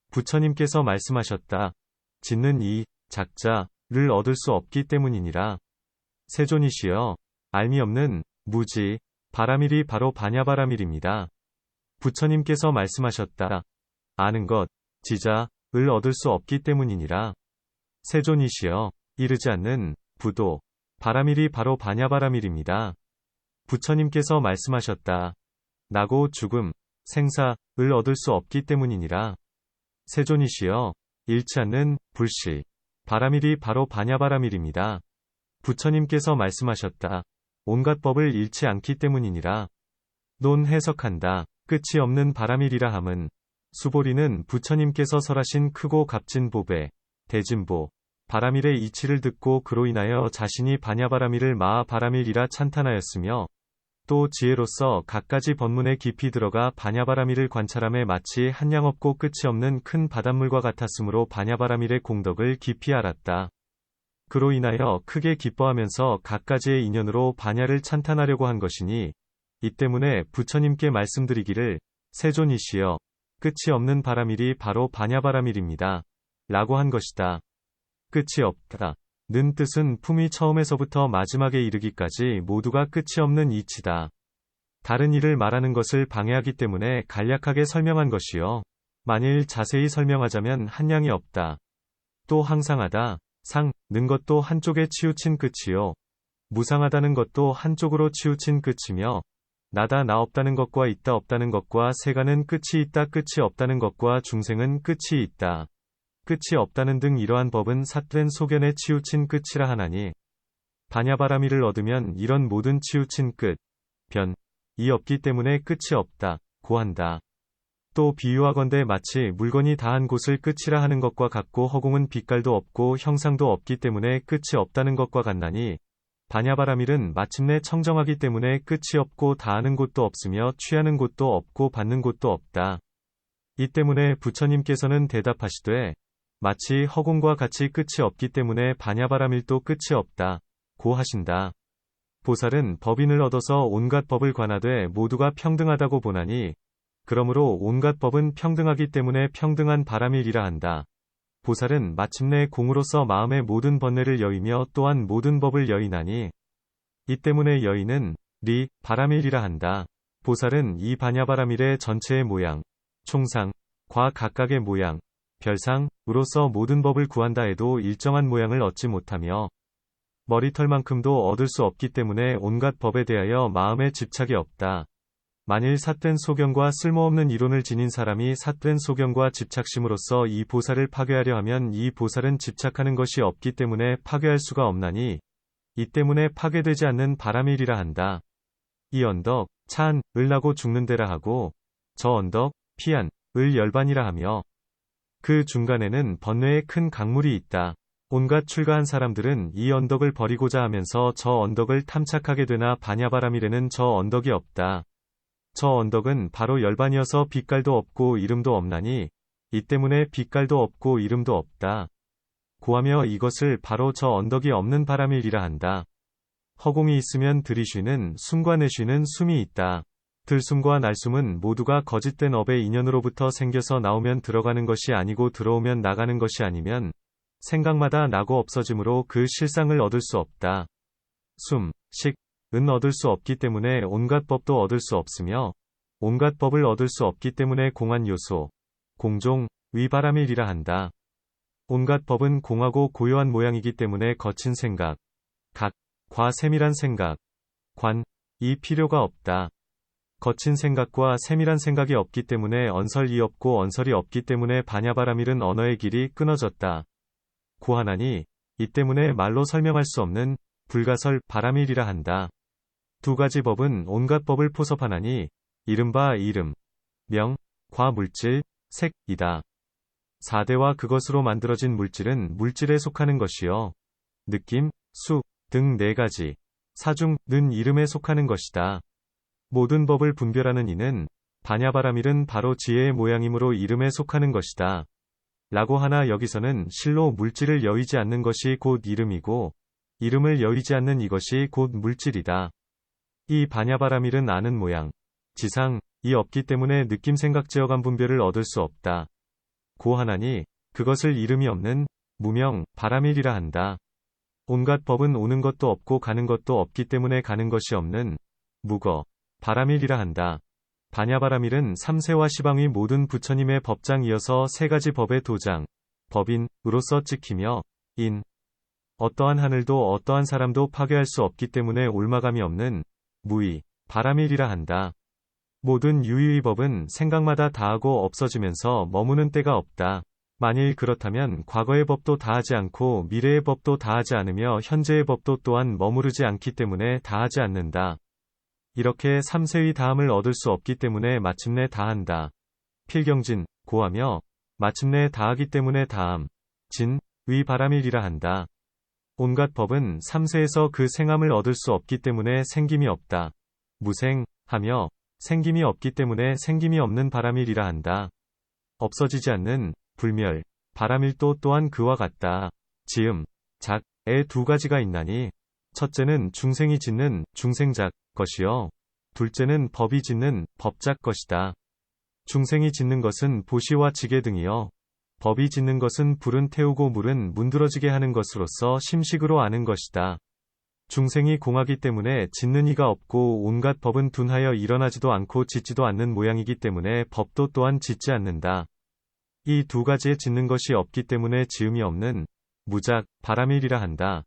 부처님께서 말씀하셨다. 짓는 이 작자를 얻을 수 없기 때문이니라. 세존이시여, 알미 없는 무지 바라밀이 바로 반야바라밀입니다. 부처님께서 말씀하셨다. 아는 것 지자를 얻을 수 없기 때문이니라. 세존이시여, 이르지 않는 부도 바라밀이 바로 반야바라밀입니다. 부처님께서 말씀하셨다. 나고 죽음 생사를 얻을 수 없기 때문이니라. 세존이시여, 잃지 않는 불실 바라밀이 바로 반야바라밀입니다. 부처님께서 말씀하셨다. 온갖 법을 잃지 않기 때문이니라. 논 해석한다. 끝이 없는 바라밀이라 함은 수보리는 부처님께서 설하신 크고 값진 보배 대진보 바라밀의 이치를 듣고 그로 인하여 자신이 반야바라밀을 마하바라밀이라 찬탄하였으며 또 지혜로서 갖가지 법문에 깊이 들어가 반야바라밀을 관찰함에 마치 한량 없고 끝이 없는 큰 바닷물과 같았으므로 반야바라밀의 공덕을 깊이 알았다. 그로 인하여 크게 기뻐하면서 갖가지의 인연으로 반야를 찬탄하려고 한 것이니 이 때문에 부처님께 말씀드리기를 세존이시여, 끝이 없는 바라밀이 바로 반야바라밀입니다. 라고 한 것이다. 끝이 없다. 는 뜻은 품이 처음에서부터 마지막에 이르기까지 모두가 끝이 없는 이치다. 다른 일을 말하는 것을 방해하기 때문에 간략하게 설명한 것이요. 만일 자세히 설명하자면 한량이 없다. 또 항상하다. 는 것도 한쪽에 치우친 끝이요. 무상하다는 것도 한쪽으로 치우친 끝이며 나다 나 없다는 것과 있다 없다는 것과 세간은 끝이 있다 끝이 없다는 것과 중생은 끝이 있다. 끝이 없다는 등 이러한 법은 삿된 소견에 치우친 끝이라 하나니 반야바라밀을 얻으면 이런 모든 치우친 끝, 변이 없기 때문에 끝이 없다, 고 한다. 또 비유하건대 마치 물건이 다한 곳을 끝이라 하는 것과 같고 허공은 빛깔도 없고 형상도 없기 때문에 끝이 없다는 것과 같나니 반야바라밀은 마침내 청정하기 때문에 끝이 없고 다하는 곳도 없으며 취하는 곳도 없고 받는 곳도 없다. 이 때문에 부처님께서는 대답하시되 마치 허공과 같이 끝이 없기 때문에 반야바라밀도 끝이 없다. 고 하신다. 보살은 법인을 얻어서 온갖 법을 관하되 모두가 평등하다고 보나니 그러므로 온갖 법은 평등하기 때문에 평등한 바라밀이라 한다. 보살은 마침내 공으로서 마음의 모든 번뇌를 여의며 또한 모든 법을 여의나니 이 때문에 여의는 리, 바라밀이라 한다. 보살은 이 반야바라밀의 전체의 모양, 총상, 과 각각의 모양, 별상으로서 모든 법을 구한다 해도 일정한 모양을 얻지 못하며 머리털만큼도 얻을 수 없기 때문에 온갖 법에 대하여 마음에 집착이 없다. 만일 삿된 소경과 쓸모없는 이론을 지닌 사람이 삿된 소경과 집착심으로써 이 보살을 파괴하려 하면 이 보살은 집착하는 것이 없기 때문에 파괴할 수가 없나니 이 때문에 파괴되지 않는 바라밀이라 한다. 이 언덕, 찬, 을 나고 죽는 데라 하고 저 언덕, 피안, 을 열반이라 하며 그 중간에는 번뇌의 큰 강물이 있다. 온갖 출가한 사람들은 이 언덕을 버리고자 하면서 저 언덕을 탐착하게 되나 반야바라밀에는 저 언덕이 없다. 저 언덕은 바로 열반이어서 빛깔도 없고 이름도 없나니 이 때문에 빛깔도 없고 이름도 없다. 고하며 이것을 바로 저 언덕이 없는 바라밀이라 한다. 허공이 있으면 들이쉬는 숨과 내쉬는 숨이 있다. 들숨과 날숨은 모두가 거짓된 업의 인연으로부터 생겨서 나오면 들어가는 것이 아니고 들어오면 나가는 것이 아니면 생각마다 나고 없어짐으로 그 실상을 얻을 수 없다. 숨, 식, 은 얻을 수 없기 때문에 온갖 법도 얻을 수 없으며 온갖 법을 얻을 수 없기 때문에 공한 요소, 공종, 위바라밀이라 한다. 온갖 법은 공하고 고요한 모양이기 때문에 거친 생각, 각, 과 세밀한 생각, 관, 이 필요가 없다. 거친 생각과 세밀한 생각이 없기 때문에 언설이 없고 언설이 없기 때문에 반야바라밀은 언어의 길이 끊어졌다. 고하나니 이 때문에 말로 설명할 수 없는 불가설 바라밀이라 한다. 두 가지 법은 온갖 법을 포섭하나니 이른바 이름, 명, 과 물질, 색이다. 사대와 그것으로 만들어진 물질은 물질에 속하는 것이요. 느낌, 수, 등 네 가지, 사중, 는 이름에 속하는 것이다. 모든 법을 분별하는 이는 반야바라밀은 바로 지혜의 모양이므로 이름에 속하는 것이다. 라고 하나 여기서는 실로 물질을 여의지 않는 것이 곧 이름이고 이름을 여의지 않는 이것이 곧 물질이다. 이 반야바라밀은 아는 모양, 지상, 이 없기 때문에 느낌 생각 제어감 분별을 얻을 수 없다. 고하나니 그것을 이름이 없는 무명, 바라밀이라 한다. 온갖 법은 오는 것도 없고 가는 것도 없기 때문에 가는 것이 없는 무거, 바라밀이라 한다. 반야바라밀은 삼세와 시방위 모든 부처님의 법장이어서 세 가지 법의 도장, 법인으로서 찍히며 인, 어떠한 하늘도 어떠한 사람도 파괴할 수 없기 때문에 올마감이 없는 무의, 바라밀이라 한다. 모든 유유의 법은 생각마다 다하고 없어지면서 머무는 때가 없다. 만일 그렇다면 과거의 법도 다하지 않고 미래의 법도 다하지 않으며 현재의 법도 또한 머무르지 않기 때문에 다하지 않는다. 이렇게 삼세의 다함을 얻을 수 없기 때문에 마침내 다한다. 필경진, 고하며 마침내 다하기 때문에 다함, 진, 의 바라밀이라 한다. 온갖 법은 삼세에서 그 생함을 얻을 수 없기 때문에 생김이 없다. 무생, 하며 생김이 없기 때문에 생김이 없는 바라밀이라 한다. 없어지지 않는 불멸, 바라밀도 또한 그와 같다. 지음, 작의 두 가지가 있나니 첫째는 중생이 짓는 중생작 것이요. 둘째는 법이 짓는 법작 것이다. 중생이 짓는 것은 보시와 지게 등이요. 법이 짓는 것은 불은 태우고 물은 문드러지게 하는 것으로서 심식으로 아는 것이다. 중생이 공하기 때문에 짓는 이가 없고 온갖 법은 둔하여 일어나지도 않고 짓지도 않는 모양이기 때문에 법도 또한 짓지 않는다. 이 두 가지에 짓는 것이 없기 때문에 지음이 없는 무작, 바라밀이라 한다.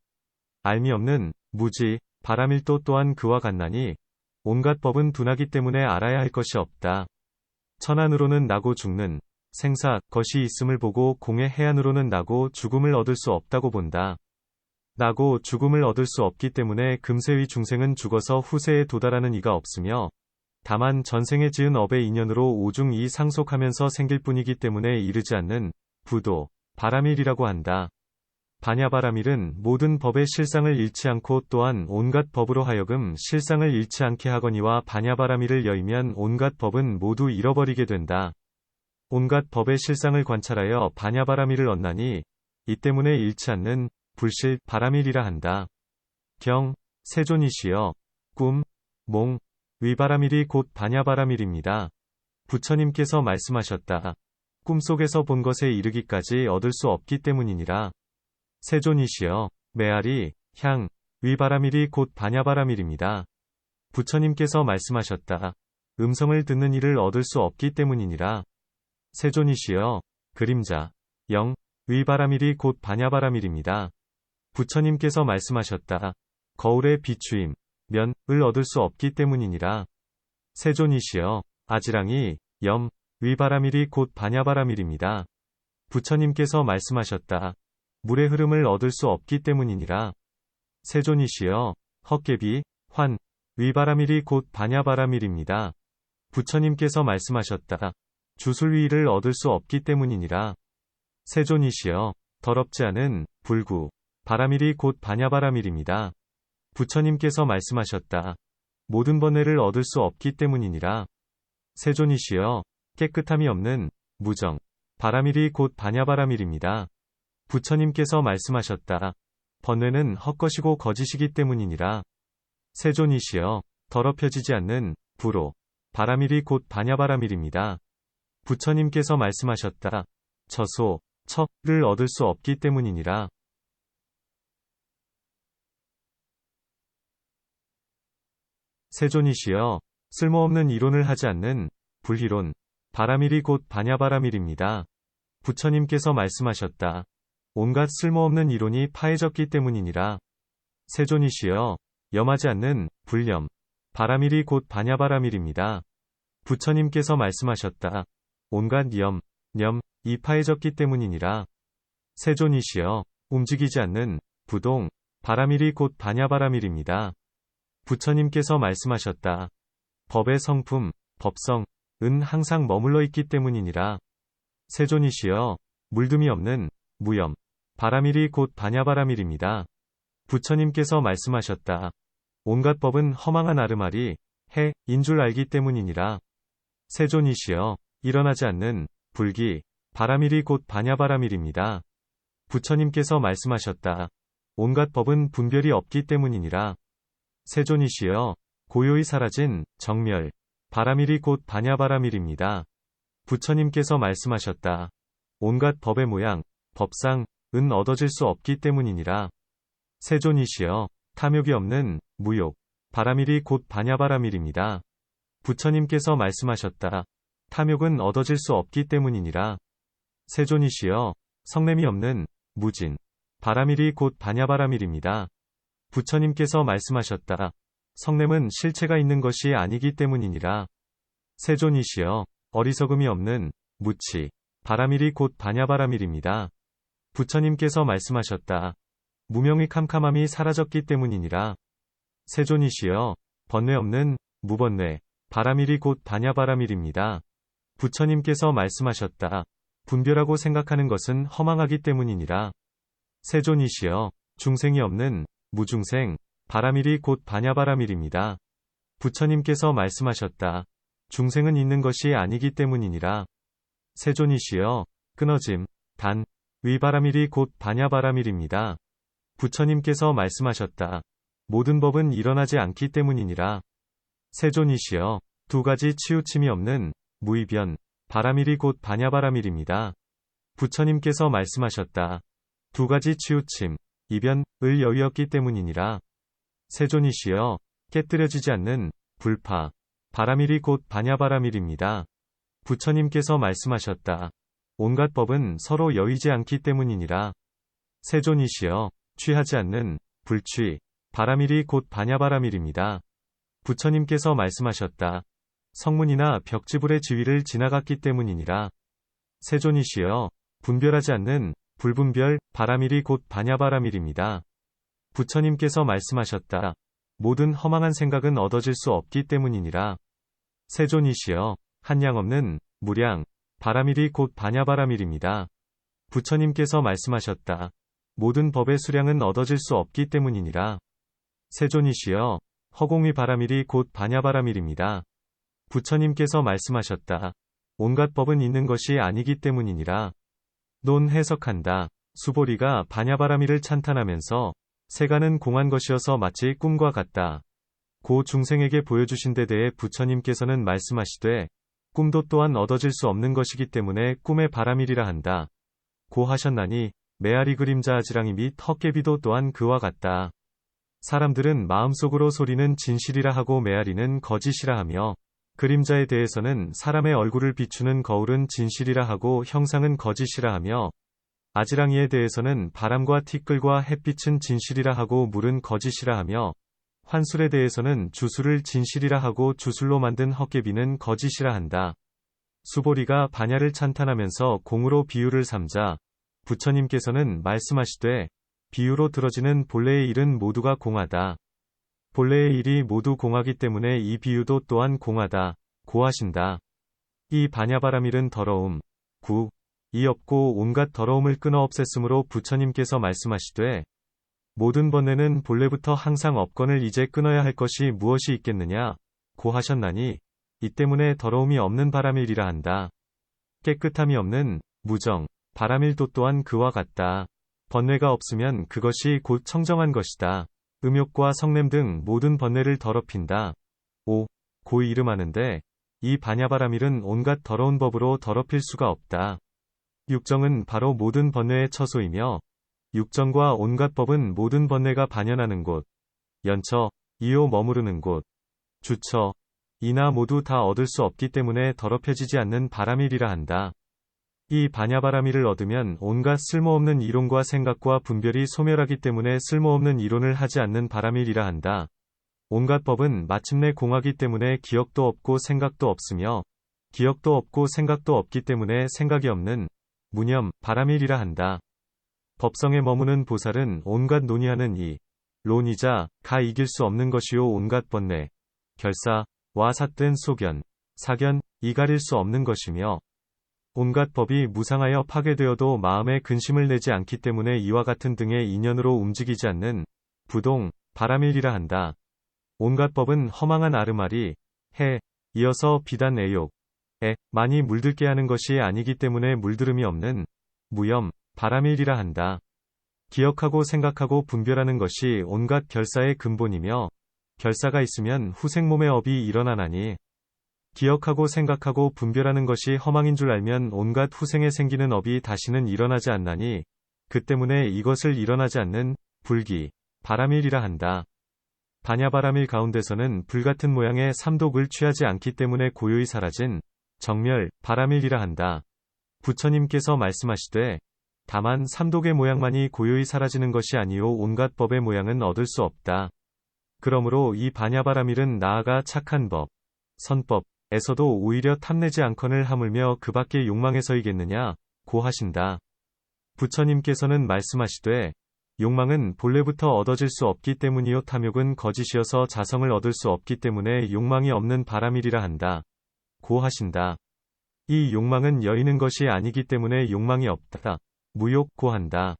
알미 없는 무지, 바라밀도 또한 그와 같나니 온갖 법은 둔하기 때문에 알아야 할 것이 없다. 천안으로는 나고 죽는 생사, 것이 있음을 보고 공의 해안으로는 나고 죽음을 얻을 수 없다고 본다. 나고 죽음을 얻을 수 없기 때문에 금세의 중생은 죽어서 후세에 도달하는 이가 없으며 다만 전생에 지은 업의 인연으로 오중 이 상속하면서 생길 뿐이기 때문에 이르지 않는 부도, 바라밀이라고 한다. 반야바라밀은 모든 법의 실상을 잃지 않고 또한 온갖 법으로 하여금 실상을 잃지 않게 하거니와 반야바라밀을 여의면 온갖 법은 모두 잃어버리게 된다. 온갖 법의 실상을 관찰하여 반야바라밀을 얻나니 이 때문에 잃지 않는 불실 바라밀이라 한다. 경, 세존이시여, 꿈, 몽, 위바라밀이 곧 반야바라밀입니다. 부처님께서 말씀하셨다. 꿈속에서 본 것에 이르기까지 얻을 수 없기 때문이니라. 세존이시여, 메아리, 향, 위바라밀이 곧 반야바라밀입니다. 부처님께서 말씀하셨다. 음성을 듣는 이를 얻을 수 없기 때문이니라. 세존이시여, 그림자, 영, 위바라밀이 곧 반야바라밀입니다. 부처님께서 말씀하셨다. 거울의 비추임, 면을 얻을 수 없기 때문이니라. 세존이시여, 아지랑이, 염, 위바라밀이 곧 반야바라밀입니다. 부처님께서 말씀하셨다. 물의 흐름을 얻을 수 없기 때문이니라. 세존이시여, 헛개비, 환, 위바라밀이 곧 반야바라밀입니다. 부처님께서 말씀하셨다. 주술위를 얻을 수 없기 때문이니라. 세존이시여, 더럽지 않은 불구, 바라밀이 곧 반야바라밀입니다. 부처님께서 말씀하셨다. 모든 번뇌를 얻을 수 없기 때문이니라. 세존이시여, 깨끗함이 없는 무정, 바라밀이 곧 반야바라밀입니다. 부처님께서 말씀하셨다. 번뇌는 헛것이고 거짓이기 때문이니라. 세존이시여, 더럽혀지지 않는 불호, 바라밀이 곧 반야바라밀입니다. 부처님께서 말씀하셨다. 처소, 척을 얻을 수 없기 때문이니라. 세존이시여, 쓸모없는 이론을 하지 않는 불희론, 바라밀이 곧 반야바라밀입니다. 부처님께서 말씀하셨다. 온갖 쓸모없는 이론이 파해졌기 때문이니라. 세존이시여, 염하지 않는 불염, 바라밀이 곧 반야바라밀입니다. 부처님께서 말씀하셨다. 온갖 염, 이 파해졌기 때문이니라. 세존이시여, 움직이지 않는 부동, 바라밀이 곧 반야바라밀입니다. 부처님께서 말씀하셨다. 법의 성품, 법성은 항상 머물러 있기 때문이니라. 세존이시여, 물듦이 없는 무염, 바라밀이 곧 반야바라밀입니다. 부처님께서 말씀하셨다. 온갖 법은 허망한 아르마리, 해인 줄 알기 때문이니라. 세존이시여, 일어나지 않는 불기, 바라밀이 곧 반야바라밀입니다. 부처님께서 말씀하셨다. 온갖 법은 분별이 없기 때문이니라. 세존이시여, 고요히 사라진 정멸, 바라밀이 곧 반야바라밀입니다. 부처님께서 말씀하셨다. 온갖 법의 모양, 법상은 얻어질 수 없기 때문이니라. 세존이시여, 탐욕이 없는 무욕, 바라밀이 곧 반야바라밀입니다. 부처님께서 말씀하셨다. 탐욕은 얻어질 수 없기 때문이니라. 세존이시여, 성냄이 없는 무진, 바라밀이 곧 반야바라밀입니다. 부처님께서 말씀하셨다. 성냄은 실체가 있는 것이 아니기 때문이니라. 세존이시여, 어리석음이 없는 무치, 바라밀이 곧 반야바라밀입니다. 부처님께서 말씀하셨다. 무명의 캄캄함이 사라졌기 때문이니라. 세존이시여, 번뇌 없는 무번뇌, 바라밀이 곧 반야바라밀입니다. 부처님께서 말씀하셨다. 분별하고 생각하는 것은 허망하기 때문이니라. 세존이시여, 중생이 없는 무중생, 바라밀이 곧 반야바라밀입니다. 부처님께서 말씀하셨다. 중생은 있는 것이 아니기 때문이니라. 세존이시여, 끊어짐, 단, 위바라밀이 곧 반야바라밀입니다. 부처님께서 말씀하셨다. 모든 법은 일어나지 않기 때문이니라. 세존이시여, 두 가지 치우침이 없는 무이변, 바라밀이 곧 반야바라밀입니다. 부처님께서 말씀하셨다. 두 가지 치우침, 이변을 여의었기 때문이니라. 세존이시여, 깨뜨려지지 않는 불파, 바라밀이 곧 반야바라밀입니다. 부처님께서 말씀하셨다. 온갖 법은 서로 여의지 않기 때문이니라. 세존이시여, 취하지 않는 불취, 바라밀이 곧 반야바라밀입니다. 부처님께서 말씀하셨다. 성문이나 벽지불의 지위를 지나갔기 때문이니라. 세존이시여, 분별하지 않는 불분별, 바라밀이 곧 반야바라밀입니다. 부처님께서 말씀하셨다. 모든 허망한 생각은 얻어질 수 없기 때문이니라. 세존이시여, 한량 없는 무량, 바라밀이 곧 반야바라밀입니다. 부처님께서 말씀하셨다. 모든 법의 수량은 얻어질 수 없기 때문이니라. 세존이시여, 허공의 바람일이 곧 반야바라밀입니다. 부처님께서 말씀하셨다. 온갖 법은 있는 것이 아니기 때문이니라. 논 해석한다. 수보리가 반야바라밀을 찬탄하면서 세간은 공한 것이어서 마치 꿈과 같다. 고 중생에게 보여주신 데 대해 부처님께서는 말씀하시되 꿈도 또한 얻어질 수 없는 것이기 때문에 꿈의 바라밀이라 한다. 고 하셨나니 메아리 그림자 아지랑이 및 헛개비도 또한 그와 같다. 사람들은 마음속으로 소리는 진실이라 하고 메아리는 거짓이라 하며 그림자에 대해서는 사람의 얼굴을 비추는 거울은 진실이라 하고 형상은 거짓이라 하며 아지랑이에 대해서는 바람과 티끌과 햇빛은 진실이라 하고 물은 거짓이라 하며 환술에 대해서는 주술을 진실이라 하고 주술로 만든 헛개비는 거짓이라 한다. 수보리가 반야를 찬탄하면서 공으로 비유를 삼자 부처님께서는 말씀하시되 비유로 들어지는 본래의 일은 모두가 공하다. 본래의 일이 모두 공하기 때문에 이 비유도 또한 공하다. 고 하신다. 이 반야바라밀은 더러움, 이 없고 온갖 더러움을 끊어 없앴으므로 부처님께서 말씀하시되 모든 번뇌는 본래부터 항상 없건을 이제 끊어야 할 것이 무엇이 있겠느냐 고 하셨나니 이 때문에 더러움이 없는 바라밀이라 한다. 깨끗함이 없는 무정 바라밀도 또한 그와 같다. 번뇌가 없으면 그것이 곧 청정한 것이다. 음욕과 성냄 등 모든 번뇌를 더럽힌다. 고이 이름하는데 이 반야바라밀은 온갖 더러운 법으로 더럽힐 수가 없다. 육정은 바로 모든 번뇌의 처소이며 육정과 온갖 법은 모든 번뇌가 반연하는 곳, 연처, 이요 머무르는 곳, 주처, 이나 모두 다 얻을 수 없기 때문에 더럽혀지지 않는 바라밀이라 한다. 이 반야바라밀을 얻으면 온갖 쓸모없는 이론과 생각과 분별이 소멸하기 때문에 쓸모없는 이론을 하지 않는 바라밀이라 한다. 온갖 법은 마침내 공하기 때문에 기억도 없고 생각도 없으며 기억도 없고 생각도 없기 때문에 생각이 없는 무념, 바라밀이라 한다. 법성에 머무는 보살은 온갖 논의하는 이 론이자 가 이길 수 없는 것이요 온갖 번뇌, 결사, 와 삿된 소견, 사견, 이 가릴 수 없는 것이며 온갖 법이 무상하여 파괴되어도 마음에 근심을 내지 않기 때문에 이와 같은 등의 인연으로 움직이지 않는 부동, 바라밀이라 한다. 온갖 법은 허망한 아르마리, 해, 이어서 비단 애욕, 에, 많이 물들게 하는 것이 아니기 때문에 물들음이 없는 무염, 바라밀이라 한다. 기억하고 생각하고 분별하는 것이 온갖 결사의 근본이며 결사가 있으면 후생몸의 업이 일어나나니 기억하고 생각하고 분별하는 것이 허망인 줄 알면 온갖 후생에 생기는 업이 다시는 일어나지 않나니 그 때문에 이것을 일어나지 않는 불기, 바라밀이라 한다. 반야바라밀 가운데서는 불같은 모양의 삼독을 취하지 않기 때문에 고요히 사라진 정멸, 바라밀이라 한다. 부처님께서 말씀하시되 다만 삼독의 모양만이 고요히 사라지는 것이 아니요 온갖 법의 모양은 얻을 수 없다. 그러므로 이 반야바라밀은 나아가 착한 법, 선법에서도 오히려 탐내지 않거늘 하물며 그 밖의 욕망에서이겠느냐 고 하신다. 부처님께서는 말씀하시되 욕망은 본래부터 얻어질 수 없기 때문이요 탐욕은 거짓이어서 자성을 얻을 수 없기 때문에 욕망이 없는 바라밀이라 한다. 고 하신다. 이 욕망은 여의는 것이 아니기 때문에 욕망이 없다. 무욕 고 한다.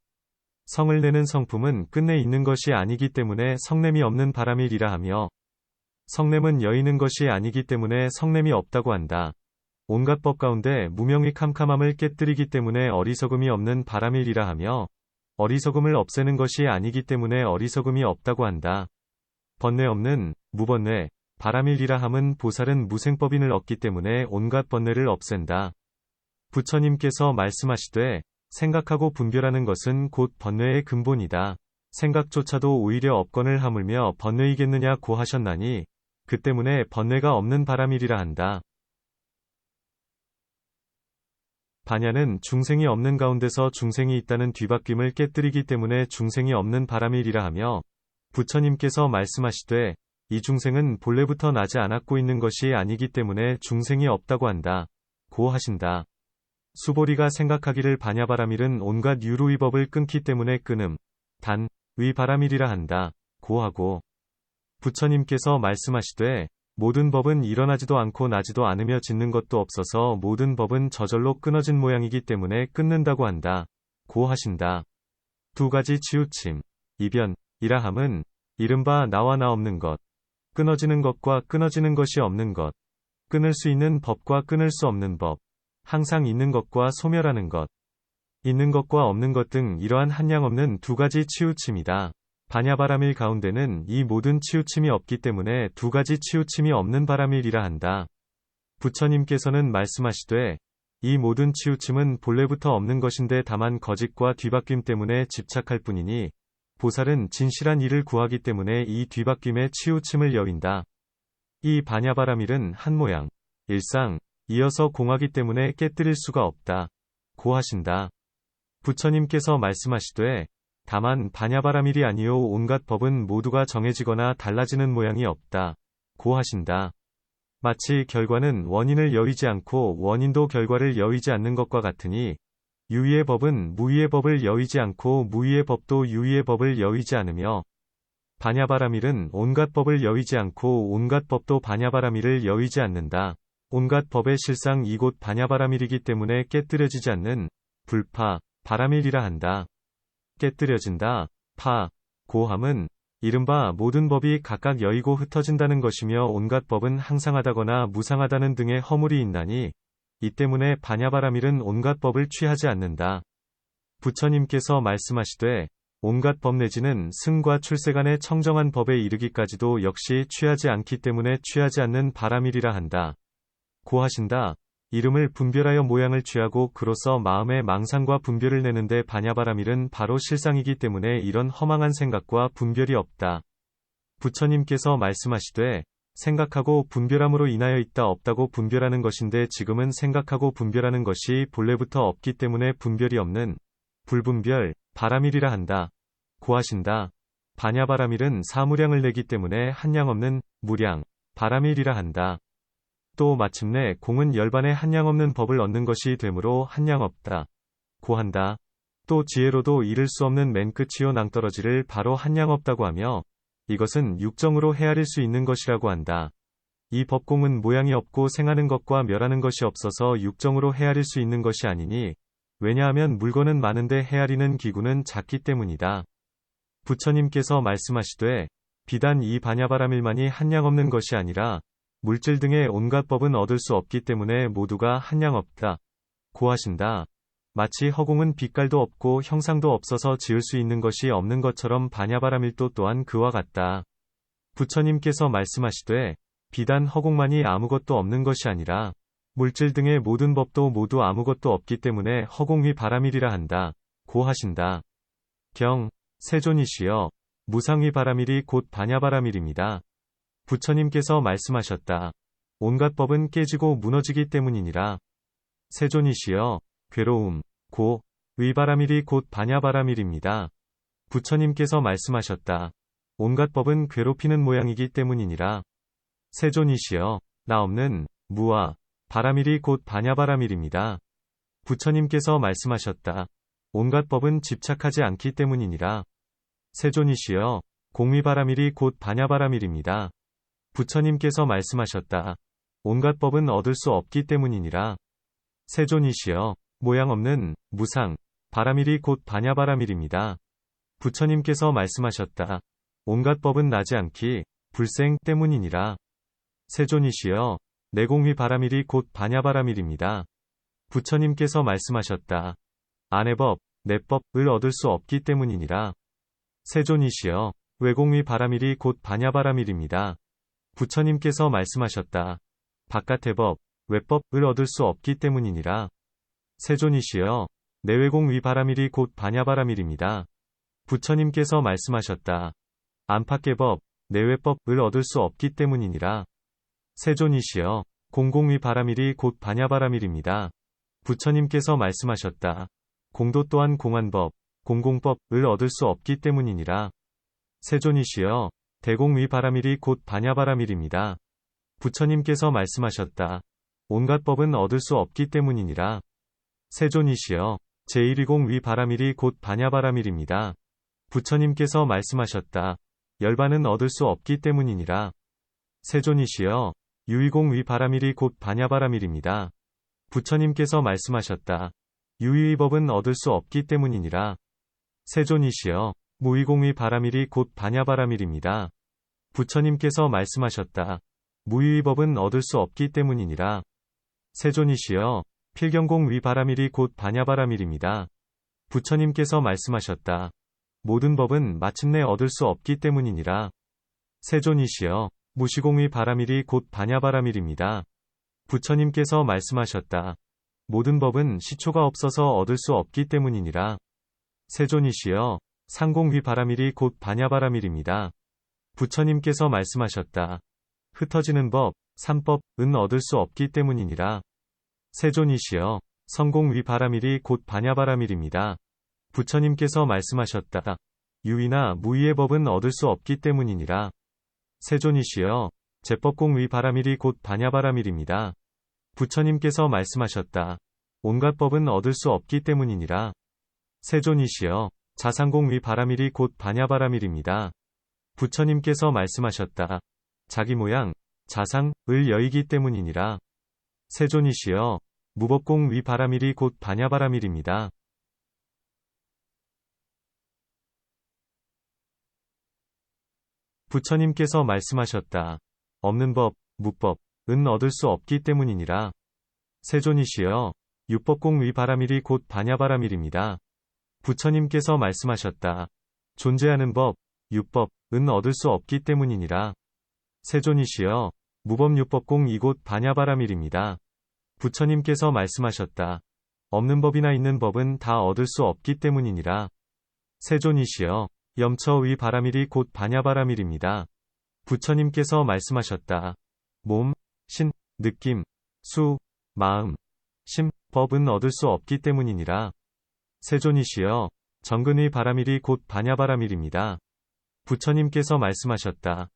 성을 내는 성품은 끝내 있는 것이 아니기 때문에 성냄이 없는 바라밀이라 하며 성냄은 여의는 것이 아니기 때문에 성냄이 없다고 한다. 온갖 법 가운데 무명의 캄캄함을 깨뜨리기 때문에 어리석음이 없는 바라밀이라 하며 어리석음을 없애는 것이 아니기 때문에 어리석음이 없다고 한다. 번뇌 없는 무번뇌 바라밀이라 함은 보살은 무생법인을 얻기 때문에 온갖 번뇌를 없앤다. 부처님께서 말씀하시되 생각하고 분별하는 것은 곧 번뇌의 근본이다. 생각조차도 오히려 없건을 하물며 번뇌이겠느냐 고 하셨나니 그 때문에 번뇌가 없는 바라밀이라 한다. 반야는 중생이 없는 가운데서 중생이 있다는 뒤바뀜을 깨뜨리기 때문에 중생이 없는 바라밀이라 하며 부처님께서 말씀하시되 이 중생은 본래부터 나지 않았고 있는 것이 아니기 때문에 중생이 없다고 한다. 고 하신다. 수보리가 생각하기를 반야바라밀은 온갖 유루의 법을 끊기 때문에 끊음, 단, 의 바라밀이라 한다. 고 하고 부처님께서 말씀하시되 모든 법은 일어나지도 않고 나지도 않으며 짓는 것도 없어서 모든 법은 저절로 끊어진 모양이기 때문에 끊는다고 한다. 고 하신다. 두 가지 치우침. 이변이라 함은 이른바 나와 나 없는 것, 끊어지는 것과 끊어지는 것이 없는 것, 끊을 수 있는 법과 끊을 수 없는 법, 항상 있는 것과 소멸하는 것, 있는 것과 없는 것 등 이러한 한량 없는 두 가지 치우침이다. 반야바라밀 가운데는 이 모든 치우침이 없기 때문에 두 가지 치우침이 없는 바라밀이라 한다. 부처님께서는 말씀하시되 이 모든 치우침은 본래부터 없는 것인데 다만 거짓과 뒤바뀜 때문에 집착할 뿐이니 보살은 진실한 이를 구하기 때문에 이 뒤바뀜의 치우침을 여윈다. 이 반야바라밀은 한 모양, 일상, 이어서 공하기 때문에 깨뜨릴 수가 없다. 고 하신다. 부처님께서 말씀하시되 다만 반야바라밀이 아니요 온갖 법은 모두가 정해지거나 달라지는 모양이 없다. 고 하신다. 마치 결과는 원인을 여위지 않고 원인도 결과를 여위지 않는 것과 같으니 유의의 법은 무의의 법을 여위지 않고 무의의 법도 유의의 법을 여위지 않으며 반야바라밀은 온갖 법을 여위지 않고 온갖 법도 반야바라밀을 여위지 않는다. 온갖 법의 실상 이곳 반야바라밀이기 때문에 깨뜨려지지 않는 불파, 바라밀이라 한다. 깨뜨려진다. 고함은 이른바 모든 법이 각각 여이고 흩어진다는 것이며 온갖 법은 항상하다거나 무상하다는 등의 허물이 있나니 이 때문에 반야바라밀은 온갖 법을 취하지 않는다. 부처님께서 말씀하시되 온갖 법 내지는 승과 출세 간의 청정한 법에 이르기까지도 역시 취하지 않기 때문에 취하지 않는 바라밀이라 한다. 고 하신다. 이름을 분별하여 모양을 취하고 그로써 마음의 망상과 분별을 내는데 반야바라밀은 바로 실상이기 때문에 이런 허망한 생각과 분별이 없다. 부처님께서 말씀하시되 생각하고 분별함으로 인하여 있다 없다고 분별하는 것인데 지금은 생각하고 분별하는 것이 본래부터 없기 때문에 분별이 없는 불분별, 바라밀이라 한다. 고 하신다. 반야바라밀은 사무량을 내기 때문에 한량 없는 무량, 바라밀이라 한다. 또 마침내 공은 열반에 한량 없는 법을 얻는 것이 되므로 한량 없다. 고 한다. 또 지혜로도 이를 수 없는 맨 끝이요 낭떠러지를 바로 한량 없다고 하며 이것은 육정으로 헤아릴 수 있는 것이라고 한다. 이 법공은 모양이 없고 생하는 것과 멸하는 것이 없어서 육정으로 헤아릴 수 있는 것이 아니니 왜냐하면 물건은 많은데 헤아리는 기구는 작기 때문이다. 부처님께서 말씀하시되 비단 이 반야바라밀만이 한량 없는 것이 아니라 물질 등의 온갖 법은 얻을 수 없기 때문에 모두가 한량 없다. 고 하신다. 마치 허공은 빛깔도 없고 형상도 없어서 지을 수 있는 것이 없는 것처럼 반야바라밀도 또한 그와 같다. 부처님께서 말씀하시되 비단 허공만이 아무것도 없는 것이 아니라 물질 등의 모든 법도 모두 아무것도 없기 때문에 허공위 바라밀이라 한다. 고 하신다. 세존이시여 무상위 바라밀이 곧 반야바라밀입니다. 부처님께서 말씀하셨다. 온갖 법은 깨지고 무너지기 때문이니라. 세존이시여 괴로움, 위바라밀이 곧 반야바라밀입니다. 부처님께서 말씀하셨다. 온갖 법은 괴롭히는 모양이기 때문이니라. 세존이시여 나 없는 무아, 바라밀이 곧 반야바라밀입니다. 부처님께서 말씀하셨다. 온갖 법은 집착하지 않기 때문이니라. 세존이시여 공위바라밀이 곧 반야바라밀입니다. 부처님께서 말씀하셨다. 온갖 법은 얻을 수 없기 때문이니라. 세존이시여 모양 없는 무상, 바라밀이 곧 반야바라밀입니다. 부처님께서 말씀하셨다. 온갖 법은 나지 않기, 불생 때문이니라. 세존이시여 내공위 바라밀이 곧 반야바라밀입니다. 부처님께서 말씀하셨다. 아내법, 내법을 얻을 수 없기 때문이니라. 세존이시여 외공위 바라밀이 곧 반야바라밀입니다. 부처님께서 말씀하셨다. 바깥의 법, 외법을 얻을 수 없기 때문이니라. 세존이시여 내외공위 바라밀이 곧 반야바라밀입니다. 부처님께서 말씀하셨다. 안팎의 법, 내외법을 얻을 수 없기 때문이니라. 세존이시여 공공위 바라밀이 곧 반야바라밀입니다. 부처님께서 말씀하셨다. 공도 또한 공한법, 공공법을 얻을 수 없기 때문이니라. 세존이시여 대공위 바라밀이 곧 반야바라밀입니다. 부처님께서 말씀하셨다. 온갖 법은 얻을 수 없기 때문이니라. 세존이시여 제1위공위 바라밀이 곧 반야바라밀입니다. 부처님께서 말씀하셨다. 열반은 얻을 수 없기 때문이니라. 세존이시여 유위공위 바라밀이 곧 반야바라밀입니다. 부처님께서 말씀하셨다. 유위의 법은 얻을 수 없기 때문이니라. 세존이시여, 무의공의 바람일이 곧 반야바람일입니다. 부처님께서 말씀하셨다. 무의의 법은 얻을 수 없기 때문이니라. 세존이시여, 필경공의 바람일이 곧 반야바람일입니다. 부처님께서 말씀하셨다. 모든 법은 마침내 얻을 수 없기 때문이니라. 세존이시여, 무시공의 바람일이 곧 반야바람일입니다. 부처님께서 말씀하셨다. 모든 법은 시초가 없어서 얻을 수 없기 때문이니라. 세존이시여, 상공의 바람일이 곧 반야바람일입니다. 부처님께서 말씀하셨다. 흩어지는 법, 삼법은 얻을 수 없기 때문이니라. 세존이시여, 성공의 바람일이 곧 반야바람일입니다. 부처님께서 말씀하셨다. 유의나 무의의 법은 얻을 수 없기 때문이니라. 세존이시여, 제법공의 바람일이 곧 반야바람일입니다. 부처님께서 말씀하셨다. 온갖 법은 얻을 수 없기 때문이니라. 세존이시여, 자상공의 바람일이 곧 반야바람일입니다. 부처님께서 말씀하셨다. 자기 모양, 자상을 여의기 때문이니라. 세존이시여, 무법공의 바람일이 곧 반야바람일입니다. 부처님께서 말씀하셨다. 없는 법, 무법은 얻을 수 없기 때문이니라. 세존이시여, 유법공의 바람일이 곧 반야바람일입니다. 부처님께서 말씀하셨다. 존재하는 법, 유법은 얻을 수 없기 때문이니라. 세존이시여, 무법유법공이 곧 반야바람일입니다. 부처님께서 말씀하셨다. 없는 법이나 있는 법은 다 얻을 수 없기 때문이니라. 세존이시여, 염처의 바람일이 곧 반야바람일입니다. 부처님께서 말씀하셨다. 몸, 신, 느낌, 수, 마음, 심, 법은 얻을 수 없기 때문이니라. 세존이시여, 정근의 바람일이 곧 반야바람일입니다. 부처님께서 말씀하셨다.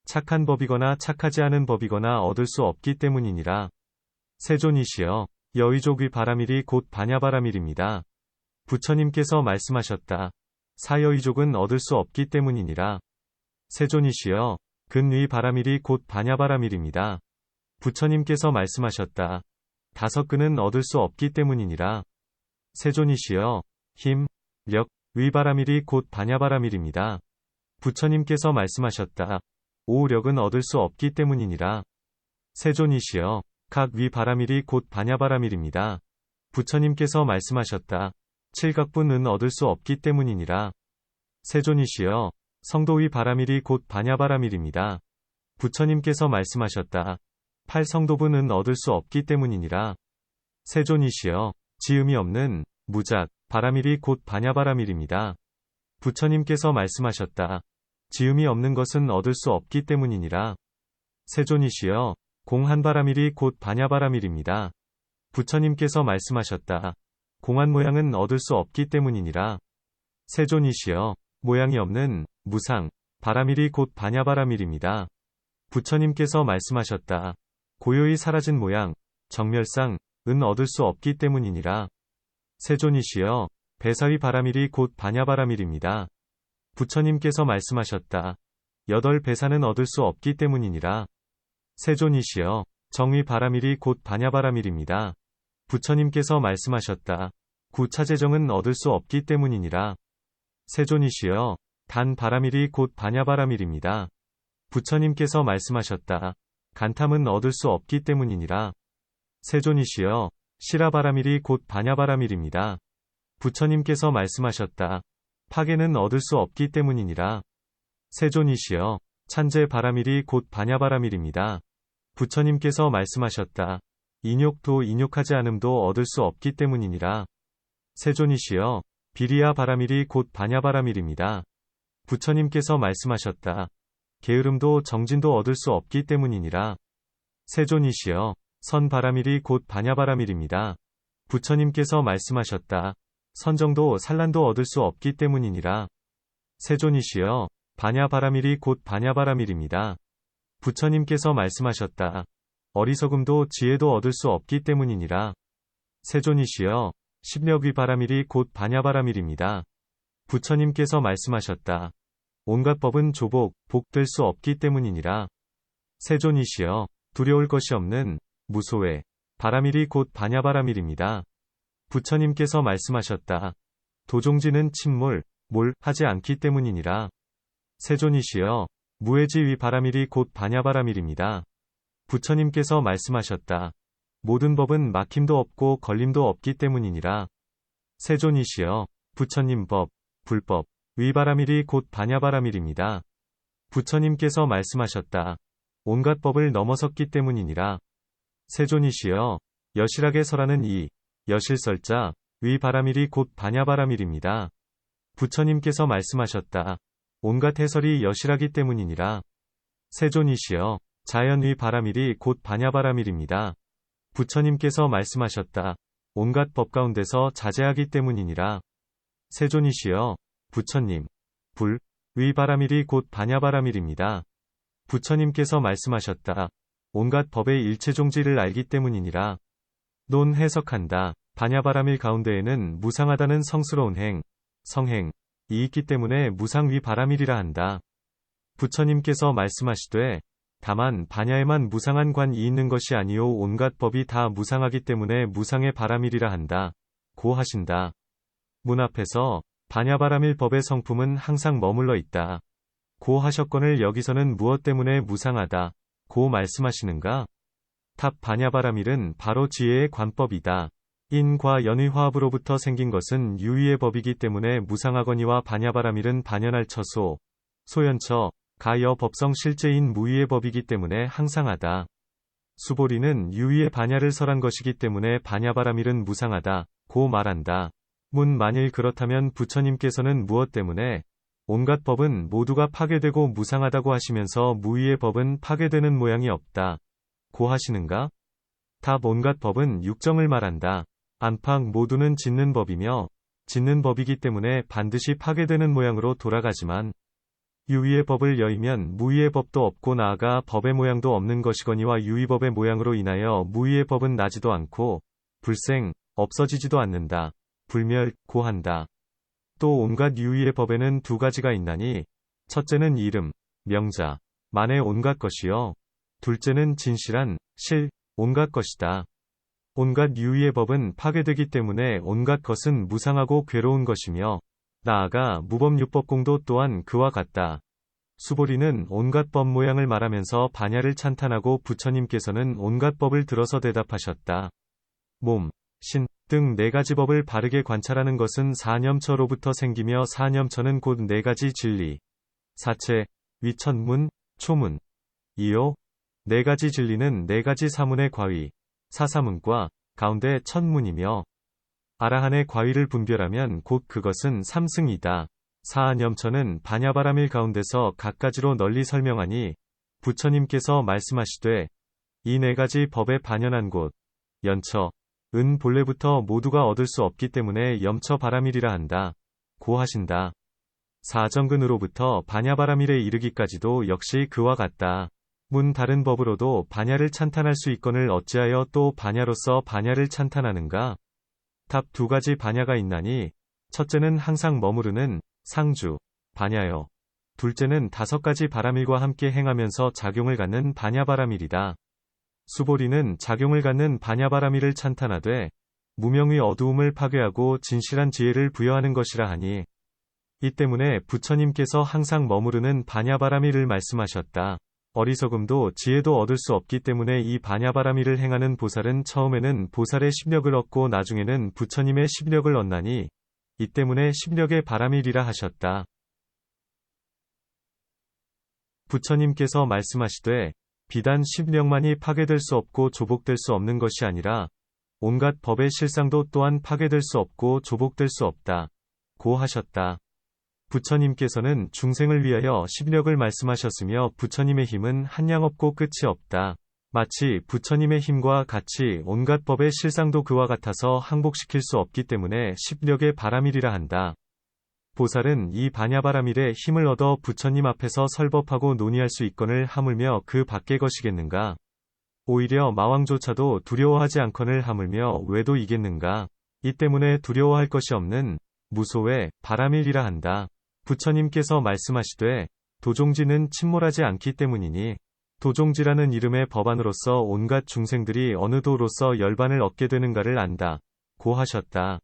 착한 법이거나 착하지 않은 법이거나 얻을 수 없기 때문이니라. 세존이시여, 여의족의 바람일이 곧 반야바람일입니다. 부처님께서 말씀하셨다. 사여의족은 얻을 수 없기 때문이니라. 세존이시여, 근의 바람일이 곧 반야바람일입니다. 부처님께서 말씀하셨다. 다섯 근은 얻을 수 없기 때문이니라. 세존이시여, 힘, 력, 의 바람일이 곧 반야바람일입니다. 부처님께서 말씀하셨다. 오력은 얻을 수 없기 때문이니라. 세존이시여, 각위 바람일이 곧 반야바람일입니다. 부처님께서 말씀하셨다. 칠각분은 얻을 수 없기 때문이니라. 세존이시여, 성도의 바람일이 곧 반야바람일입니다. 부처님께서 말씀하셨다. 팔성도분은 얻을 수 없기 때문이니라. 세존이시여, 지음이 없는 무작 바람일이 곧 반야바람일입니다. 부처님께서 말씀하셨다. 지음이 없는 것은 얻을 수 없기 때문이니라. 세존이시여, 공한바람일이 곧 반야바람일입니다. 부처님께서 말씀하셨다. 공한 모양은 얻을 수 없기 때문이니라. 세존이시여, 모양이 없는 무상 바람일이 곧 반야바람일입니다. 부처님께서 말씀하셨다. 고요히 사라진 모양, 정멸상은 얻을 수 없기 때문이니라. 세존이시여, 배사의 바람일이 곧 반야바람일입니다. 부처님께서 말씀하셨다. 여덟 배사는 얻을 수 없기 때문이니라. 세존이시여, 정의 바람일이 곧 반야바람일입니다. 부처님께서 말씀하셨다. 구차제정은 얻을 수 없기 때문이니라. 세존이시여, 단 바람일이 곧 반야바람일입니다. 부처님께서 말씀하셨다. 간탐은 얻을 수 없기 때문이니라. 세존이시여, 시라바람일이 곧 반야바람일입니다. 부처님께서 말씀하셨다. 파괴는 얻을 수 없기 때문이니라. 세존이시여, 찬제 바람일이 곧 반야바람일입니다. 부처님께서 말씀하셨다. 인욕도 인욕하지 않음도 얻을 수 없기 때문이니라. 세존이시여, 비리야 바람일이 곧 반야바람일입니다. 부처님께서 말씀하셨다. 게으름도 정진도 얻을 수 없기 때문이니라. 세존이시여, 선 바람일이 곧 반야바람일입니다. 부처님께서 말씀하셨다. 선정도 산란도 얻을 수 없기 때문이니라. 세존이시여, 반야바람일이 곧 반야바람일입니다. 부처님께서 말씀하셨다. 어리석음도 지혜도 얻을 수 없기 때문이니라. 세존이시여, 십력의 바람일이 곧 반야바람일입니다. 부처님께서 말씀하셨다. 온갖 법은 조복, 복될 수 없기 때문이니라. 세존이시여, 두려울 것이 없는 무소의 바람일이 곧 반야바람일입니다. 부처님께서 말씀하셨다. 도종지는 침몰, 뭘 하지 않기 때문이니라. 세존이시여, 무해지 위 바라밀이 곧 반야바라밀입니다. 부처님께서 말씀하셨다. 모든 법은 막힘도 없고 걸림도 없기 때문이니라. 세존이시여, 부처님 법, 불법, 위바라밀이 곧 반야바라밀입니다. 부처님께서 말씀하셨다. 온갖 법을 넘어섰기 때문이니라. 세존이시여, 여실하게 설하는 이, 여실설자, 위바라밀이 곧 반야바라밀입니다. 부처님께서 말씀하셨다. 온갖 해설이 여실하기 때문이니라. 세존이시여, 자연 위바라밀이 곧 반야바라밀입니다. 부처님께서 말씀하셨다. 온갖 법 가운데서 자제하기 때문이니라. 세존이시여, 부처님, 불, 위바라밀이 곧 반야바라밀입니다. 부처님께서 말씀하셨다. 온갖 법의 일체종지를 알기 때문이니라. 논 해석한다. 반야바라밀 가운데에는 무상하다는 성스러운 행, 성행, 이 있기 때문에 무상위바라밀이라 한다. 부처님께서 말씀하시되, 다만 반야에만 무상한 관이 있는 것이 아니요 온갖 법이 다 무상하기 때문에 무상의 바라밀이라 한다. 고 하신다. 문 앞에서 반야바라밀 법의 성품은 항상 머물러 있다. 고 하셨거늘 여기서는 무엇 때문에 무상하다. 고 말씀하시는가? 탑 반야바라밀은 바로 지혜의 관법이다. 인과 연의 화합으로부터 생긴 것은 유의의 법이기 때문에 무상하거니와 반야바라밀은 반연할 처소, 소연처, 가여 법성 실제인 무의의 법이기 때문에 항상하다. 수보리는 유의의 반야를 설한 것이기 때문에 반야바라밀은 무상하다. 고 말한다. 문 만일 그렇다면 부처님께서는 무엇 때문에 온갖 법은 모두가 파괴되고 무상하다고 하시면서 무의의 법은 파괴되는 모양이 없다. 고 하시는가? 답 온갖 법은 육정을 말한다. 안팎 모두는 짓는 법이며 짓는 법이기 때문에 반드시 파괴되는 모양으로 돌아가지만 유의의 법을 여의면 무의의 법도 없고 나아가 법의 모양도 없는 것이거니와 유의법의 모양으로 인하여 무의의 법은 나지도 않고 불생, 없어지지도 않는다. 불멸, 고한다. 또 온갖 유의의 법에는 두 가지가 있나니 첫째는 이름, 명자, 만의 온갖 것이요. 둘째는 진실한, 실, 온갖 것이다. 온갖 유의의 법은 파괴되기 때문에 온갖 것은 무상하고 괴로운 것이며 나아가 무법유법공도 또한 그와 같다. 수보리는 온갖 법 모양을 말하면서 반야를 찬탄하고 부처님께서는 온갖 법을 들어서 대답하셨다. 몸, 신, 등 네 가지 법을 바르게 관찰하는 것은 사념처로부터 생기며 사념처는 곧 네 가지 진리, 사체, 위천문, 초문, 이요. 네 가지 진리는 네 가지 사문의 과위, 사사문과 가운데 천문이며 아라한의 과위를 분별하면 곧 그것은 삼승이다. 사념처는 반야바라밀 가운데서 각가지로 널리 설명하니 부처님께서 말씀하시되 이 네 가지 법에 반연한 곳, 연처, 은 본래부터 모두가 얻을 수 없기 때문에 염처바라밀이라 한다. 고 하신다. 사정근으로부터 반야바라밀에 이르기까지도 역시 그와 같다. 문 다른 법으로도 반야를 찬탄할 수 있거늘 어찌하여 또 반야로서 반야를 찬탄하는가? 답 두 가지 반야가 있나니 첫째는 항상 머무르는 상주, 반야여. 둘째는 다섯 가지 바라밀과 함께 행하면서 작용을 갖는 반야바라밀이다. 수보리는 작용을 갖는 반야바라밀을 찬탄하되 무명의 어두움을 파괴하고 진실한 지혜를 부여하는 것이라 하니 이 때문에 부처님께서 항상 머무르는 반야바라밀을 말씀하셨다. 어리석음도 지혜도 얻을 수 없기 때문에 이 반야바라밀을 행하는 보살은 처음에는 보살의 십력을 얻고 나중에는 부처님의 십력을 얻나니 이 때문에 십력의 바라밀이라 하셨다. 부처님께서 말씀하시되 비단 십력만이 파괴될 수 없고 조복될 수 없는 것이 아니라 온갖 법의 실상도 또한 파괴될 수 없고 조복될 수 없다. 고 하셨다. 부처님께서는 중생을 위하여 십력을 말씀하셨으며 부처님의 힘은 한량없고 끝이 없다. 마치 부처님의 힘과 같이 온갖 법의 실상도 그와 같아서 항복시킬 수 없기 때문에 십력의 바라밀이라 한다. 보살은 이 반야바라밀에 힘을 얻어 부처님 앞에서 설법하고 논의할 수 있거늘 하물며 그 밖의 것이겠는가? 오히려 마왕조차도 두려워하지 않거늘 하물며 왜도 이겠는가? 이 때문에 두려워할 것이 없는 무소의 바라밀이라 한다. 부처님께서 말씀하시되 도종지는 침몰하지 않기 때문이니 도종지라는 이름의 법안으로서 온갖 중생들이 어느 도로서 열반을 얻게 되는가를 안다. 고 하셨다.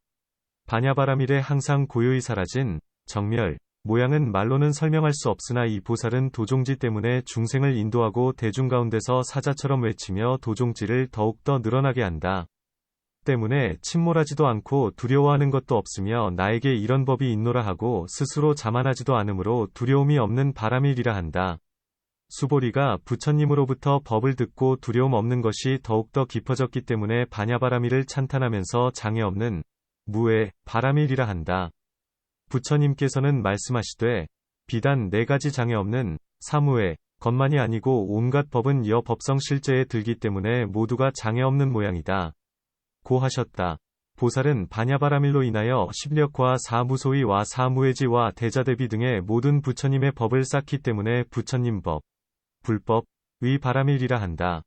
반야바라밀에 항상 고요히 사라진 정멸, 모양은 말로는 설명할 수 없으나 이 보살은 도종지 때문에 중생을 인도하고 대중 가운데서 사자처럼 외치며 도종지를 더욱더 늘어나게 한다. 때문에 침몰하지도 않고 두려워하는 것도 없으며 나에게 이런 법이 있노라 하고 스스로 자만하지도 않으므로 두려움이 없는 바라밀이라 한다. 수보리가 부처님으로부터 법을 듣고 두려움 없는 것이 더욱더 깊어졌기 때문에 반야바라밀을 찬탄하면서 장애 없는 무에 바라밀이라 한다. 부처님께서는 말씀하시되 비단 4가지 장애 없는 사무의 것만이 아니고 온갖 법은 여 법성 실제에 들기 때문에 모두가 장애 없는 모양이다. 고 하셨다. 보살은 반야바라밀로 인하여 십력과 사무소위와 사무회지와 대자대비 등의 모든 부처님의 법을 쌓기 때문에 부처님 법, 불법, 의 바라밀이라 한다.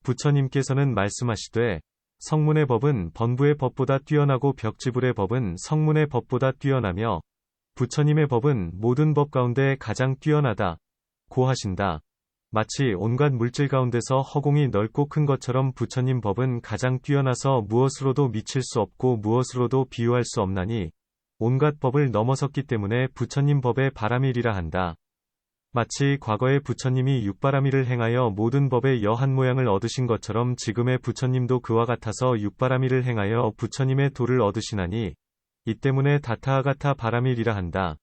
부처님께서는 말씀하시되 성문의 법은 번부의 법보다 뛰어나고 벽지불의 법은 성문의 법보다 뛰어나며 부처님의 법은 모든 법 가운데 가장 뛰어나다. 고 하신다. 마치 온갖 물질 가운데서 허공이 넓고 큰 것처럼 부처님 법은 가장 뛰어나서 무엇으로도 미칠 수 없고 무엇으로도 비유할 수 없나니 온갖 법을 넘어섰기 때문에 부처님 법의 바라밀이라 한다. 마치 과거의 부처님이 육바라밀을 행하여 모든 법의 여한 모양을 얻으신 것처럼 지금의 부처님도 그와 같아서 육바라밀을 행하여 부처님의 도를 얻으시나니 이 때문에 다타아가타 바라밀이라 한다.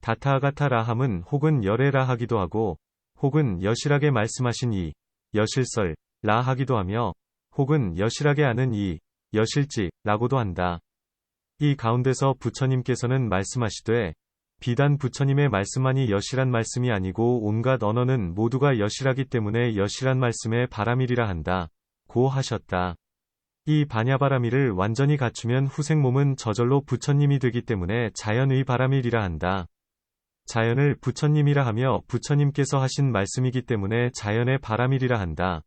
다타아가타 라함은 혹은 열애라 하기도 하고 혹은 여실하게 말씀하신 이 여실설 라 하기도 하며 혹은 여실하게 아는 이 여실지 라고도 한다. 이 가운데서 부처님께서는 말씀하시되 비단 부처님의 말씀만이 여실한 말씀이 아니고 온갖 언어는 모두가 여실하기 때문에 여실한 말씀의 바라밀이라 한다. 고 하셨다. 이 반야바라밀을 완전히 갖추면 후생 몸은 저절로 부처님이 되기 때문에 자연의 바라밀이라 한다. 자연을 부처님이라 하며 부처님께서 하신 말씀이기 때문에 자연의 바라밀이라 한다.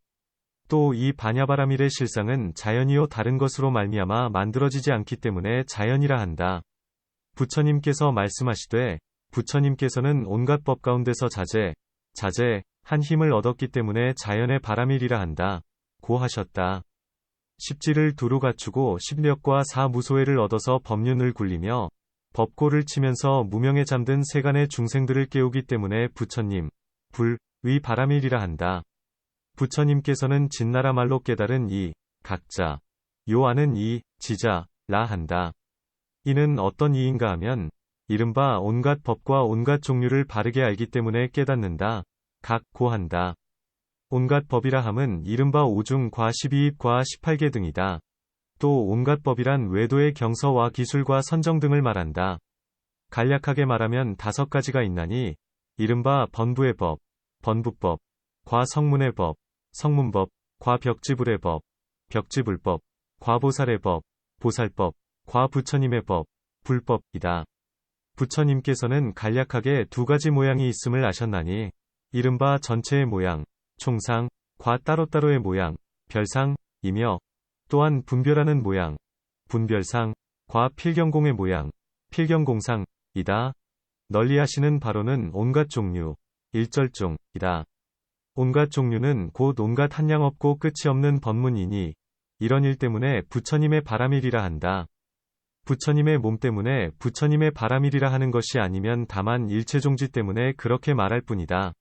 또 이 반야바라밀의 실상은 자연이요 다른 것으로 말미암아 만들어지지 않기 때문에 자연이라 한다. 부처님께서 말씀하시되 부처님께서는 온갖 법 가운데서 자제한 힘을 얻었기 때문에 자연의 바라밀이라 한다. 고 하셨다. 십지를 두루 갖추고 십력과 사무소회를 얻어서 법륜을 굴리며 법고를 치면서 무명에 잠든 세간의 중생들을 깨우기 때문에 부처님, 불의 바라밀이라 한다. 부처님께서는 진나라 말로 깨달은 이 각자, 요 아는 이 지자라 한다. 이는 어떤 이인가 하면 이른바 온갖 법과 온갖 종류를 바르게 알기 때문에 깨닫는다. 고 한다. 온갖 법이라 함은 이른바 오중과 12입과 18개 등이다. 또 온갖 법이란 외도의 경서와 기술과 선정 등을 말한다. 간략하게 말하면 5가지가 있나니 이른바 번부의 법, 번부법, 과성문의 법, 성문법, 과벽지불의 법, 벽지불법, 과보살의 법, 보살법, 과부처님의 법, 불법이다. 부처님께서는 간략하게 2가지 모양이 있음을 아셨나니 이른바 전체의 모양, 총상, 과 따로따로의 모양, 별상이며 또한 분별하는 모양, 분별상, 과 필경공의 모양, 필경공상이다. 널리 하시는 바로는 온갖 종류, 일절종이다. 온갖 종류는 곧 온갖 한량 없고 끝이 없는 법문이니 이런 일 때문에 부처님의 바라밀이라 한다. 부처님의 몸 때문에 부처님의 바라밀이라 하는 것이 아니면 다만 일체종지 때문에 그렇게 말할 뿐이다.